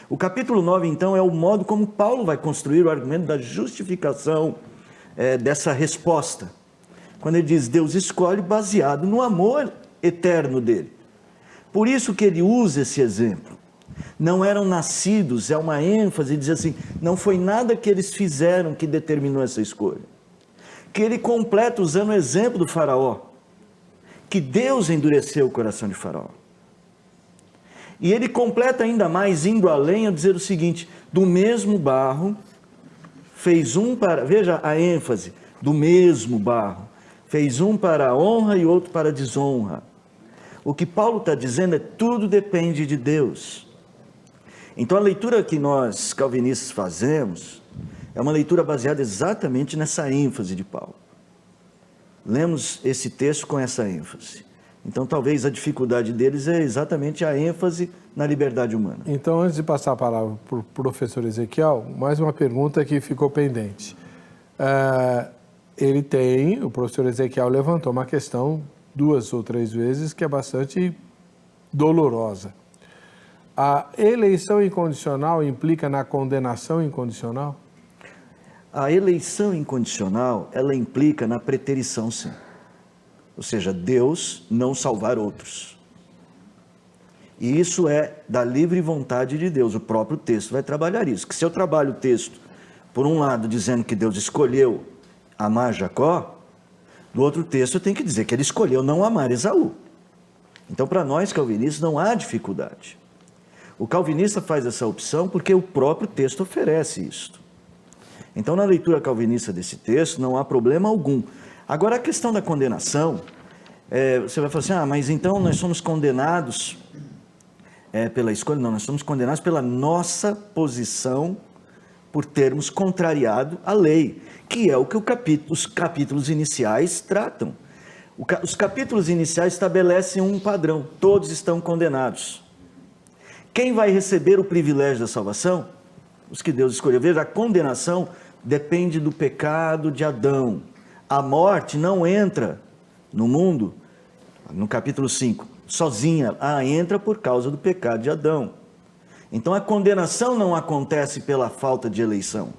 O capítulo 9, então, é o modo como Paulo vai construir o argumento da justificação dessa resposta. Quando ele diz, Deus escolhe baseado no amor eterno dele. Por isso que ele usa esse exemplo. Não eram nascidos, é uma ênfase, diz assim, não foi nada que eles fizeram que determinou essa escolha. Que ele completa usando o exemplo do faraó, que Deus endureceu o coração de faraó. E ele completa ainda mais, indo além, a dizer o seguinte, do mesmo barro, fez um para, veja a ênfase, do mesmo barro, fez um para a honra e outro para a desonra. O que Paulo está dizendo é, tudo depende de Deus. Então a leitura que nós calvinistas fazemos é uma leitura baseada exatamente nessa ênfase de Paulo. Lemos esse texto com essa ênfase. Então talvez a dificuldade deles é exatamente a ênfase na liberdade humana. Então, antes de passar a palavra para o professor Ezequiel, mais uma pergunta que ficou pendente. O professor Ezequiel levantou uma questão 2 ou 3 vezes que é bastante dolorosa. A eleição incondicional implica na condenação incondicional? A eleição incondicional, ela implica na preterição, sim. Ou seja, Deus não salvar outros. E isso é da livre vontade de Deus. O próprio texto vai trabalhar isso. Que se eu trabalho o texto, por um lado, dizendo que Deus escolheu amar Jacó, do outro texto eu tenho que dizer que ele escolheu não amar Esaú. Então, para nós calvinistas, não há dificuldade. O calvinista faz essa opção porque o próprio texto oferece isso. Então, na leitura calvinista desse texto, não há problema algum. Agora, a questão da condenação, você vai falar assim, mas então nós somos condenados pela escolha? Não, nós somos condenados pela nossa posição por termos contrariado a lei, que é o que os capítulos iniciais tratam. Os capítulos iniciais estabelecem um padrão, todos estão condenados. Quem vai receber o privilégio da salvação? Os que Deus escolheu. Veja, a condenação depende do pecado de Adão. A morte não entra no mundo, no capítulo 5, sozinha. Entra por causa do pecado de Adão. Então a condenação não acontece pela falta de eleição.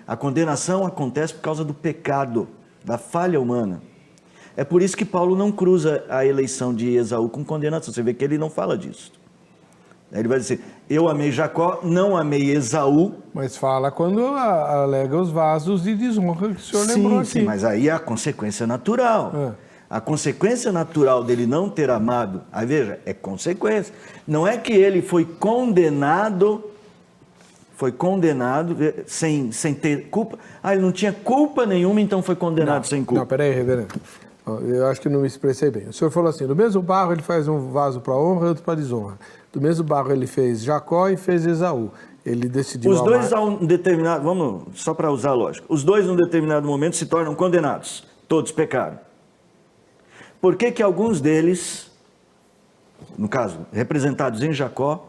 A condenação acontece por causa do pecado, da falha humana. É por isso que Paulo não cruza a eleição de Esaú com condenação. Você vê que ele não fala disso. Ele vai dizer, eu amei Jacó, não amei Esaú. Mas fala quando alega os vasos de desonra que o senhor lembrou aqui. Sim, mas aí é a consequência natural. A consequência natural dele não ter amado, aí veja, é consequência. Não é que ele foi condenado sem ter culpa. Ele não tinha culpa nenhuma, então foi condenado sem culpa. Não, peraí, reverendo. Eu acho que não me expressei bem. O senhor falou assim, do mesmo barro ele faz um vaso para honra e outro para desonra. Do mesmo barro ele fez Jacó e fez Esaú. Ele decidiu Os dois a um determinado, só para usar a lógica, os dois num determinado momento se tornam condenados. Todos pecaram. Por que alguns deles, no caso, representados em Jacó,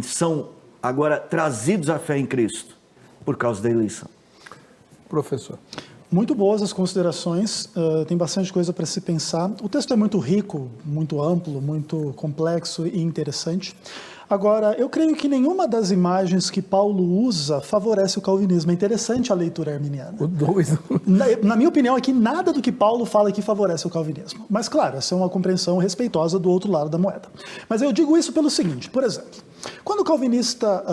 são agora trazidos à fé em Cristo? Por causa da eleição. Professor. Muito boas as considerações, tem bastante coisa para se pensar. O texto é muito rico, muito amplo, muito complexo e interessante. Agora, eu creio que nenhuma das imagens que Paulo usa favorece o calvinismo. É interessante a leitura arminiana. Na minha opinião, aqui nada do que Paulo fala aqui favorece o calvinismo. Mas, claro, essa é uma compreensão respeitosa do outro lado da moeda. Mas eu digo isso pelo seguinte, por exemplo, quando o calvinista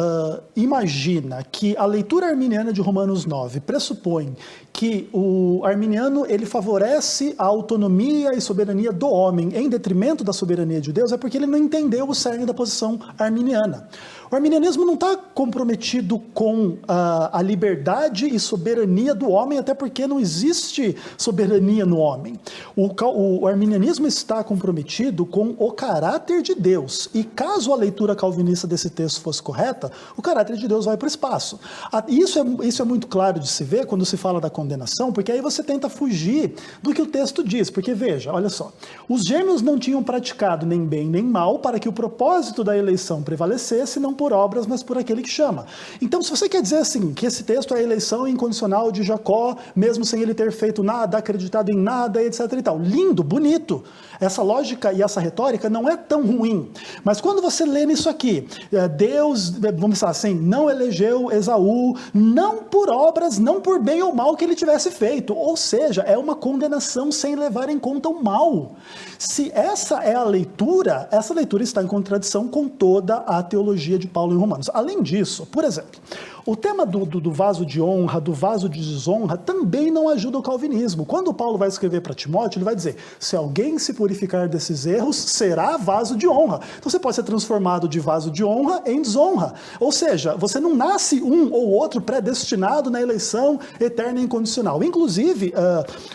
imagina que a leitura arminiana de Romanos 9 pressupõe que o arminiano ele favorece a autonomia e soberania do homem em detrimento da soberania de Deus, é porque ele não entendeu o cerne da posição arminiana. O arminianismo não está comprometido com a liberdade e soberania do homem, até porque não existe soberania no homem. O arminianismo está comprometido com o caráter de Deus. E caso a leitura calvinista desse texto fosse correta, o caráter de Deus vai para o espaço. Isso é muito claro de se ver quando se fala da condenação, porque aí você tenta fugir do que o texto diz. Porque veja, olha só, os gêmeos não tinham praticado nem bem nem mal para que o propósito da eleição prevalecesse, não por obras, mas por aquele que chama. Então, se você quer dizer assim, que esse texto é a eleição incondicional de Jacó, mesmo sem ele ter feito nada, acreditado em nada, etc e tal. Lindo, bonito. Essa lógica e essa retórica não é tão ruim. Mas quando você lê nisso aqui, Deus, vamos falar assim, não elegeu Esaú, não por obras, não por bem ou mal que ele tivesse feito. Ou seja, é uma condenação sem levar em conta o mal. Se essa é a leitura, essa leitura está em contradição com toda a teologia de Paulo em Romanos. Além disso, por exemplo, o tema do vaso de honra, do vaso de desonra, também não ajuda o calvinismo. Quando Paulo vai escrever para Timóteo, ele vai dizer, se alguém se purificar desses erros, será vaso de honra. Então você pode ser transformado de vaso de honra em desonra. Ou seja, você não nasce um ou outro predestinado na eleição eterna e incondicional. Inclusive,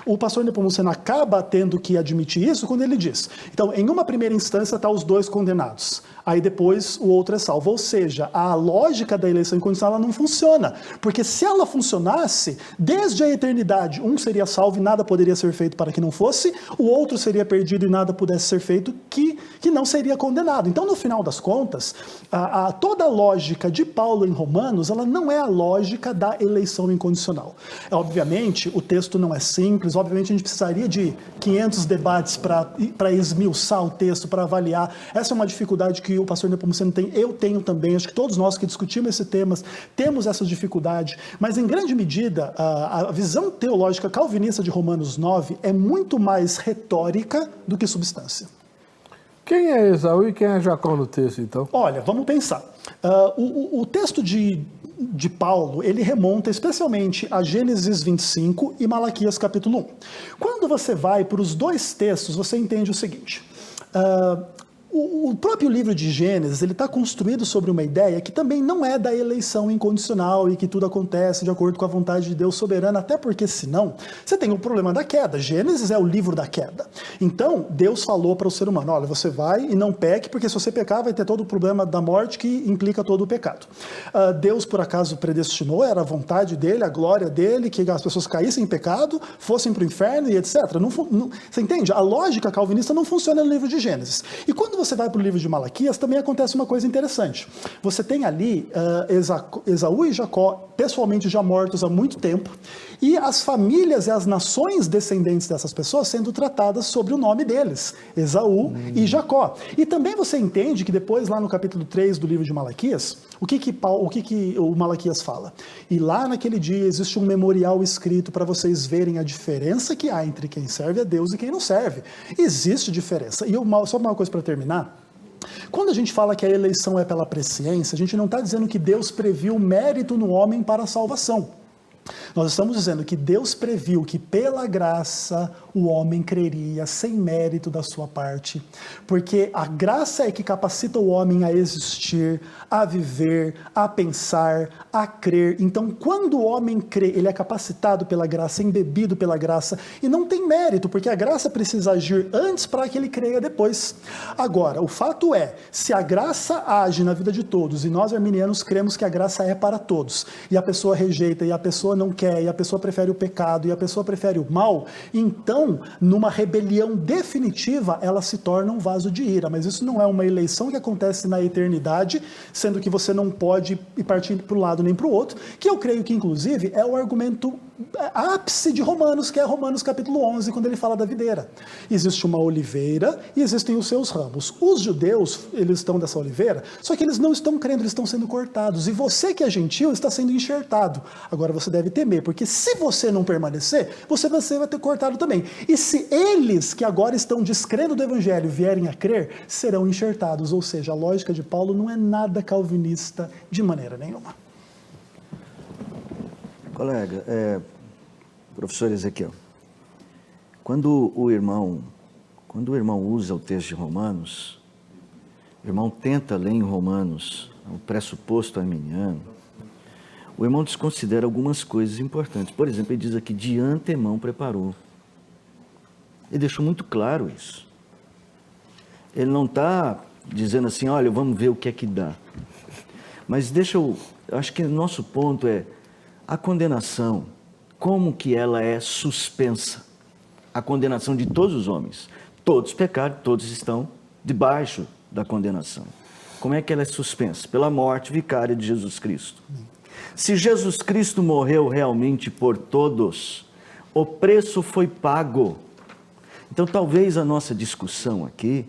o pastor Nepomuceno acaba tendo que admitir isso quando ele diz, então, em uma primeira instância está os dois condenados. Aí depois o outro é salvo. Ou seja, a lógica da eleição incondicional ela não funciona. Porque se ela funcionasse, desde a eternidade, um seria salvo e nada poderia ser feito para que não fosse, o outro seria perdido e nada pudesse ser feito que não seria condenado. Então, no final das contas, toda a lógica de Paulo em Romanos, ela não é a lógica da eleição incondicional. Obviamente, o texto não é simples, obviamente a gente precisaria de 500 debates para esmiuçar o texto, para avaliar. Essa é uma dificuldade que o pastor Nepomuceno tem, eu tenho também, acho que todos nós que discutimos esse tema temos essa dificuldade, mas em grande medida a visão teológica calvinista de Romanos 9 é muito mais retórica do que substância. Quem é Esaú e quem é Jacó no texto, então? Olha, vamos pensar. O texto de Paulo, ele remonta especialmente a Gênesis 25 e Malaquias capítulo 1. Quando você vai para os dois textos, você entende o seguinte. O próprio livro de Gênesis, ele está construído sobre uma ideia que também não é da eleição incondicional e que tudo acontece de acordo com a vontade de Deus soberana, até porque senão você tem o problema da queda. Gênesis é o livro da queda. Então, Deus falou para o ser humano, olha, você vai e não peque, porque se você pecar vai ter todo o problema da morte que implica todo o pecado. Deus, por acaso, predestinou, era a vontade dele, a glória dele, que as pessoas caíssem em pecado, fossem para o inferno e etc. Você entende? A lógica calvinista não funciona no livro de Gênesis. E quando você vai para o livro de Malaquias, também acontece uma coisa interessante. Você tem ali Esaú e Jacó, pessoalmente já mortos há muito tempo, e as famílias e as nações descendentes dessas pessoas sendo tratadas sobre o nome deles, Esaú e Jacó. E também você entende que depois, lá no capítulo 3 do livro de Malaquias, o que o Malaquias fala? E lá naquele dia existe um memorial escrito para vocês verem a diferença que há entre quem serve a Deus e quem não serve. Existe diferença. E só uma coisa para terminar. Quando a gente fala que a eleição é pela presciência, a gente não está dizendo que Deus previu mérito no homem para a salvação. Nós estamos dizendo que Deus previu que pela graça o homem creria sem mérito da sua parte, porque a graça é que capacita o homem a existir, a viver, a pensar, a crer. Então, quando o homem crê, ele é capacitado pela graça, embebido pela graça, e não tem mérito, porque a graça precisa agir antes para que ele creia depois. Agora, o fato é, se a graça age na vida de todos, e nós arminianos cremos que a graça é para todos, e a pessoa rejeita, e a pessoa não quer, e a pessoa prefere o pecado, e a pessoa prefere o mal, então, numa rebelião definitiva, ela se torna um vaso de ira. Mas isso não é uma eleição que acontece na eternidade, sendo que você não pode ir partindo para um lado nem para o outro, que eu creio que, inclusive, é o argumento ápice de Romanos, que é Romanos capítulo 11, quando ele fala da videira. Existe uma oliveira e existem os seus ramos. Os judeus, eles estão dessa oliveira, só que eles não estão crendo, eles estão sendo cortados. E você que é gentil está sendo enxertado. Agora você deve temer, porque se você não permanecer, você vai ter cortado também. E se eles que agora estão descrendo do evangelho vierem a crer, serão enxertados. Ou seja, a lógica de Paulo não é nada calvinista de maneira nenhuma. Colega, professor Ezequiel, quando o irmão usa o texto de Romanos, o irmão tenta ler em Romanos o pressuposto arminiano, o irmão desconsidera algumas coisas importantes. Por exemplo, ele diz aqui, de antemão preparou. Ele deixou muito claro isso. Ele não está dizendo assim, olha, vamos ver o que é que dá. Mas eu acho que o nosso ponto é, a condenação, como que ela é suspensa? A condenação de todos os homens. Todos pecaram, todos estão debaixo da condenação. Como é que ela é suspensa? Pela morte vicária de Jesus Cristo. Se Jesus Cristo morreu realmente por todos, o preço foi pago. Então talvez a nossa discussão aqui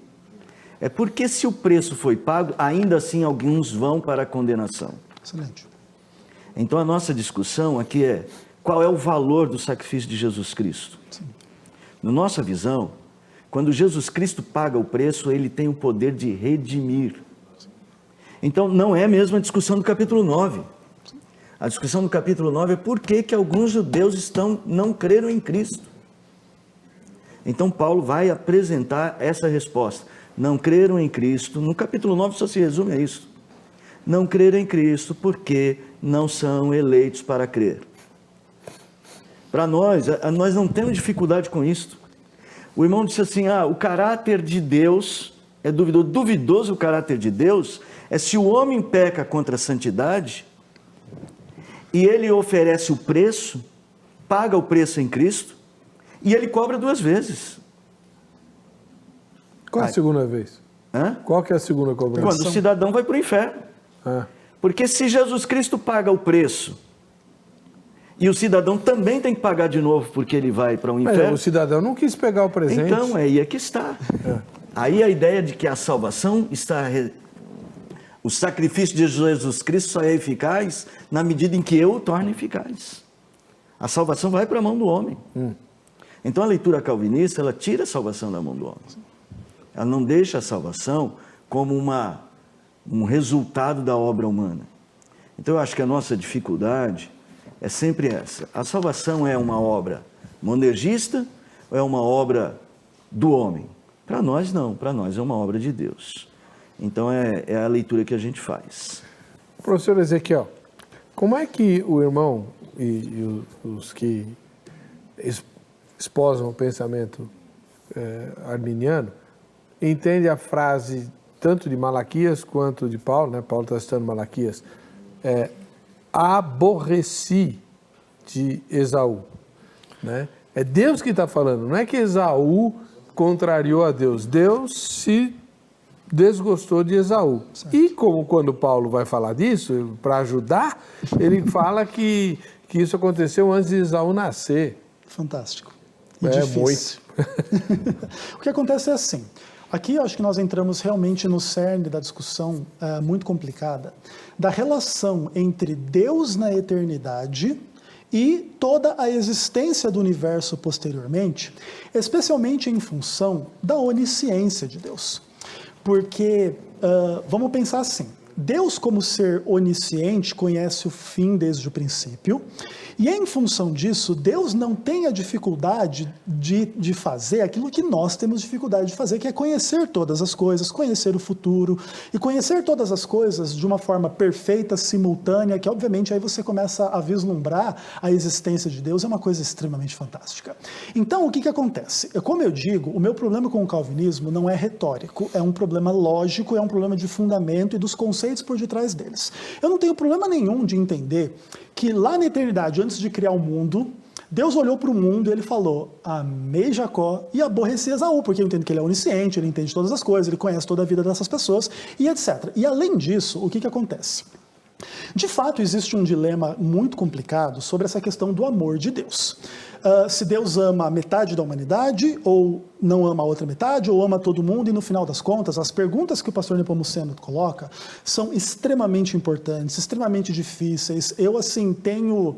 é porque se o preço foi pago, ainda assim alguns vão para a condenação. Excelente. Então a nossa discussão aqui é, qual é o valor do sacrifício de Jesus Cristo? Sim. Na nossa visão, quando Jesus Cristo paga o preço, ele tem o poder de redimir. Então não é mesmo a discussão do capítulo 9. A discussão do capítulo 9 é por que alguns judeus não creram em Cristo. Então Paulo vai apresentar essa resposta. Não creram em Cristo. No capítulo 9 só se resume a isso. Não creram em Cristo porque não são eleitos para crer. Para nós não temos dificuldade com isso. O irmão disse assim, o caráter de Deus é duvidoso. Duvidoso o caráter de Deus é se o homem peca contra a santidade e ele oferece o preço, paga o preço em Cristo e ele cobra 2 vezes. Qual é a segunda vez? Qual que é a segunda cobrança? Quando o cidadão vai para o inferno. Porque se Jesus Cristo paga o preço e o cidadão também tem que pagar de novo porque ele vai para o inferno. Mas o cidadão não quis pegar o presente. Então, aí é que está. Aí a ideia de que a salvação está... O sacrifício de Jesus Cristo só é eficaz na medida em que eu o torno eficaz. A salvação vai para a mão do homem. Então a leitura calvinista, ela tira a salvação da mão do homem. Ela não deixa a salvação como um resultado da obra humana. Então eu acho que a nossa dificuldade é sempre essa. A salvação é uma obra monergista ou é uma obra do homem? Para nós não, para nós é uma obra de Deus. Então é a leitura que a gente faz. Professor Ezequiel, como é que o irmão e os que esposam o pensamento arminiano entendem a frase tanto de Malaquias quanto de Paulo, né? Paulo está citando Malaquias, aborreci de Esaú, né? É Deus que está falando, não é que Esaú contrariou a Deus, Deus se desgostou de Esaú. Certo. E como quando Paulo vai falar disso, para ajudar, ele fala que isso aconteceu antes de Esaú nascer. Fantástico. E difícil. Muito. O que acontece é assim, aqui eu acho que nós entramos realmente no cerne da discussão muito complicada, da relação entre Deus na eternidade e toda a existência do universo posteriormente, especialmente em função da onisciência de Deus. Porque, vamos pensar assim, Deus como ser onisciente conhece o fim desde o princípio, e em função disso, Deus não tem a dificuldade de fazer aquilo que nós temos dificuldade de fazer, que é conhecer todas as coisas, conhecer o futuro, e conhecer todas as coisas de uma forma perfeita, simultânea, que obviamente aí você começa a vislumbrar a existência de Deus, é uma coisa extremamente fantástica. Então, o que acontece? Como eu digo, o meu problema com o calvinismo não é retórico, é um problema lógico, é um problema de fundamento e dos conceitos por detrás deles. Eu não tenho problema nenhum de entender que lá na eternidade, antes de criar o mundo, Deus olhou para o mundo e ele falou, amei Jacó e aborreci Esaú, porque eu entendo que ele é onisciente, ele entende todas as coisas, ele conhece toda a vida dessas pessoas e etc. E além disso, o que acontece? De fato, existe um dilema muito complicado sobre essa questão do amor de Deus. Se Deus ama a metade da humanidade, ou não ama a outra metade, ou ama todo mundo, e no final das contas, as perguntas que o pastor Nepomuceno coloca são extremamente importantes, extremamente difíceis. Eu, assim, tenho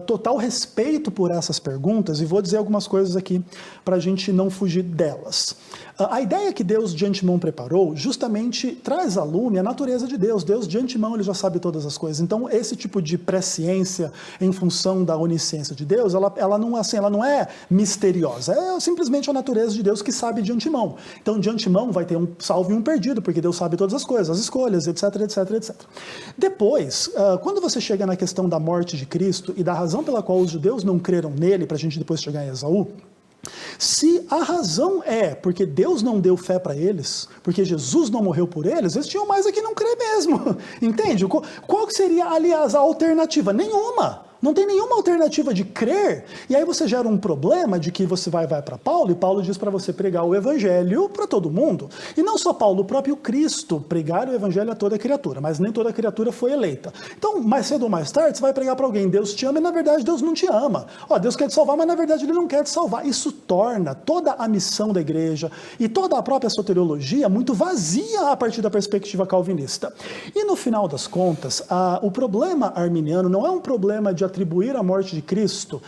total respeito por essas perguntas, e vou dizer algumas coisas aqui para a gente não fugir delas. A ideia que Deus de antemão preparou justamente traz à lume a natureza de Deus. Deus de antemão ele já sabe todas as coisas. Então esse tipo de presciência em função da onisciência de Deus, ela não é misteriosa. É simplesmente a natureza de Deus que sabe de antemão. Então de antemão vai ter um salvo e um perdido, porque Deus sabe todas as coisas, as escolhas, etc, etc, etc. Depois, quando você chega na questão da morte de Cristo e da razão pela qual os judeus não creram nele, para a gente depois chegar em Esaú, se a razão é porque Deus não deu fé para eles, porque Jesus não morreu por eles, eles tinham mais é que não crer mesmo, entende? Qual seria, aliás, a alternativa? Nenhuma. Não tem nenhuma alternativa de crer, e aí você gera um problema de que você vai para Paulo, e Paulo diz para você pregar o evangelho para todo mundo, e não só Paulo, o próprio Cristo pregar o evangelho a toda criatura, mas nem toda criatura foi eleita. Então, mais cedo ou mais tarde, você vai pregar para alguém, Deus te ama, e na verdade Deus não te ama. Deus quer te salvar, mas na verdade Ele não quer te salvar. Isso torna toda a missão da igreja e toda a própria soteriologia muito vazia a partir da perspectiva calvinista. E no final das contas, o problema arminiano não é um problema de atribuir à morte de Cristo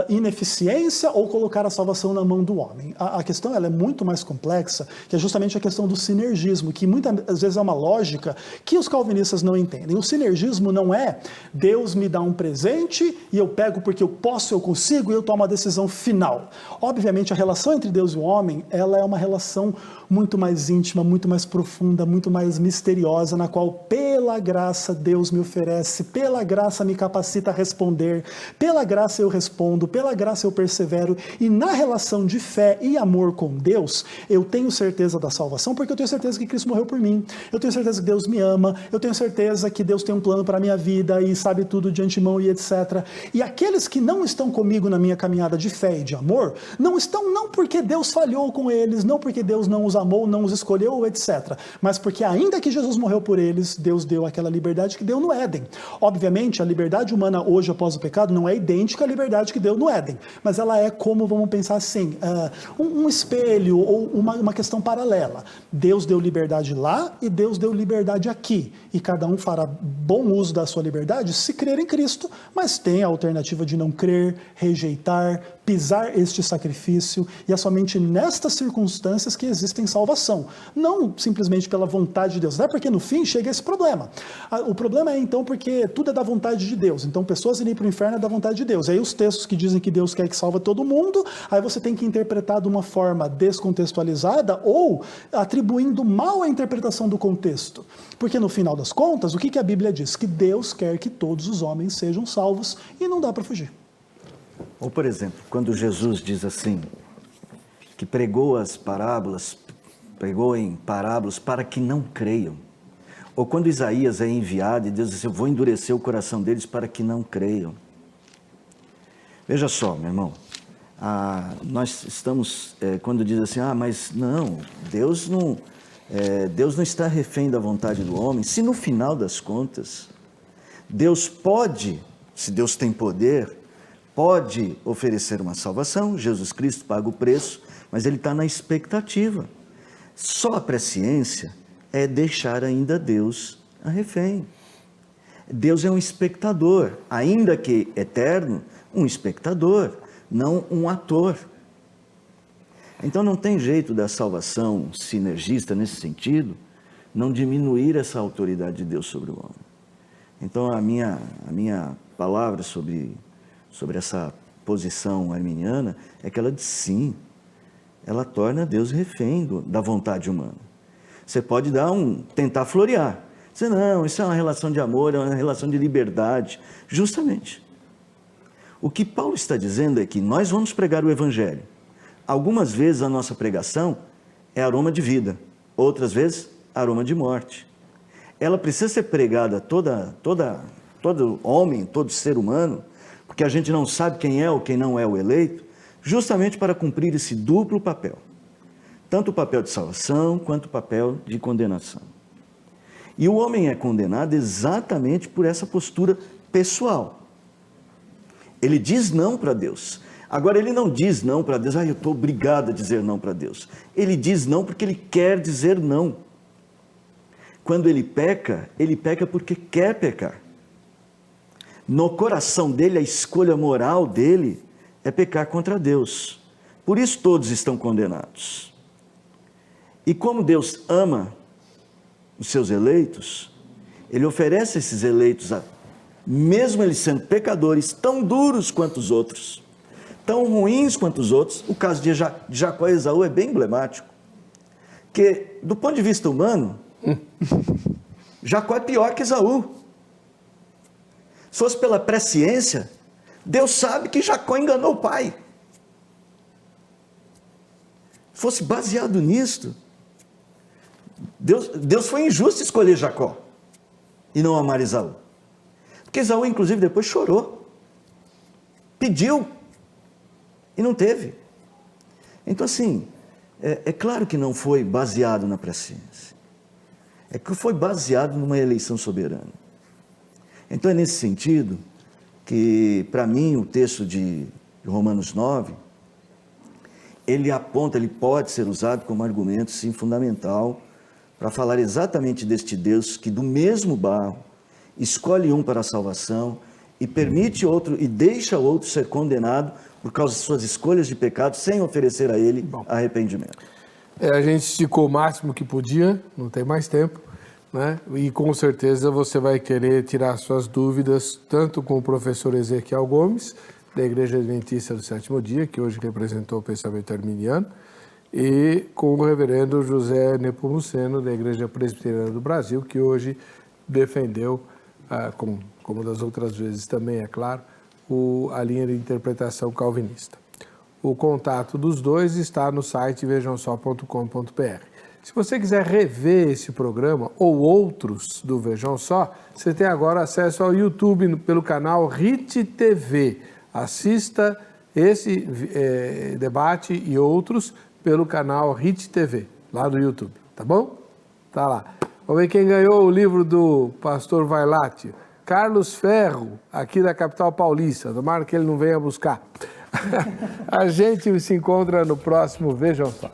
ineficiência ou colocar a salvação na mão do homem. A questão ela é muito mais complexa, que é justamente a questão do sinergismo, que muitas vezes é uma lógica que os calvinistas não entendem. O sinergismo não é Deus me dá um presente e eu pego porque eu posso, eu consigo e eu tomo a decisão final. Obviamente a relação entre Deus e o homem, ela é uma relação muito mais íntima, muito mais profunda, muito mais misteriosa, na qual pela graça Deus me oferece, pela graça me capacita a responder, pela graça eu respondo, pela graça eu persevero, e na relação de fé e amor com Deus, eu tenho certeza da salvação, porque eu tenho certeza que Cristo morreu por mim, eu tenho certeza que Deus me ama, eu tenho certeza que Deus tem um plano para a minha vida e sabe tudo de antemão e etc. E aqueles que não estão comigo na minha caminhada de fé e de amor, não estão não porque Deus falhou com eles, não porque Deus não os amou, não os escolheu, etc. Mas porque ainda que Jesus morreu por eles, Deus deu aquela liberdade que deu no Éden. Obviamente, a liberdade humana hoje após o pecado não é idêntica à liberdade que deu no Éden, mas ela é como, vamos pensar assim, um espelho ou uma questão paralela. Deus deu liberdade lá e Deus deu liberdade aqui, e cada um fará bom uso da sua liberdade se crer em Cristo, mas tem a alternativa de não crer, rejeitar, pisar este sacrifício, e é somente nestas circunstâncias que existem salvação, não simplesmente pela vontade de Deus, até porque no fim chega esse problema. O problema é então porque tudo é da vontade de Deus, então pessoas irem para o inferno é da vontade de Deus, e aí os textos que dizem que Deus quer que salva todo mundo, aí você tem que interpretar de uma forma descontextualizada ou atribuindo mal a interpretação do contexto, porque no final das contas, o que a Bíblia diz? Que Deus quer que todos os homens sejam salvos e não dá para fugir. Ou, por exemplo, quando Jesus diz assim, que pregou em parábolas para que não creiam. Ou quando Isaías é enviado e Deus diz, eu vou endurecer o coração deles para que não creiam. Veja só, meu irmão, nós estamos, quando diz assim, mas não, Deus não está refém da vontade do homem. Se no final das contas, Deus pode, se Deus tem poder, pode oferecer uma salvação, Jesus Cristo paga o preço, mas ele está na expectativa. Só a presciência é deixar ainda Deus a refém. Deus é um espectador, ainda que eterno, um espectador, não um ator. Então não tem jeito da salvação sinergista nesse sentido, não diminuir essa autoridade de Deus sobre o homem. Então a minha palavra sobre essa posição arminiana é que ela diz sim, ela torna Deus refém da vontade humana. Você pode tentar florear, dizer não, isso é uma relação de amor, é uma relação de liberdade, justamente. O que Paulo está dizendo é que nós vamos pregar o Evangelho. Algumas vezes a nossa pregação é aroma de vida, outras vezes aroma de morte. Ela precisa ser pregada todo homem, todo ser humano, porque a gente não sabe quem é ou quem não é o eleito, justamente para cumprir esse duplo papel. Tanto o papel de salvação, quanto o papel de condenação. E o homem é condenado exatamente por essa postura pessoal. Ele diz não para Deus. Agora, ele não diz não para Deus, eu estou obrigado a dizer não para Deus. Ele diz não porque ele quer dizer não. Quando ele peca porque quer pecar. No coração dele, a escolha moral dele é pecar contra Deus. Por isso todos estão condenados. E como Deus ama os seus eleitos, ele oferece a esses eleitos, mesmo eles sendo pecadores, tão duros quanto os outros, tão ruins quanto os outros. O caso de Jacó e Esaú é bem emblemático, que do ponto de vista humano, Jacó é pior que Esaú. Se fosse pela presciência, Deus sabe que Jacó enganou o pai. Se fosse baseado nisto, Deus foi injusto escolher Jacó e não amar Esaú. Porque Esaú, inclusive, depois chorou, pediu e não teve. Então, assim, é claro que não foi baseado na presciência. É que foi baseado numa eleição soberana. Então é nesse sentido que, para mim, o texto de Romanos 9, ele pode ser usado como argumento, sim, fundamental, para falar exatamente deste Deus que do mesmo barro escolhe um para a salvação e permite outro e deixa o outro ser condenado por causa de suas escolhas de pecado, sem oferecer a ele arrependimento. A gente esticou o máximo que podia, não tem mais tempo. Né? E com certeza você vai querer tirar suas dúvidas tanto com o professor Ezequiel Gomes, da Igreja Adventista do Sétimo Dia, que hoje representou o pensamento arminiano, e com o reverendo José Nepomuceno, da Igreja Presbiteriana do Brasil, que hoje defendeu, como das outras vezes também, é claro, a linha de interpretação calvinista. O contato dos dois está no site vejamsó.com.br. Se você quiser rever esse programa ou outros do Vejam Só, você tem agora acesso ao YouTube pelo canal RIT TV. Assista esse debate e outros pelo canal RIT TV, lá do YouTube, tá bom? Tá lá. Vamos ver quem ganhou o livro do pastor Vailate. Carlos Ferro, aqui da capital paulista. Tomara que ele não venha buscar. A gente se encontra no próximo Vejam Só.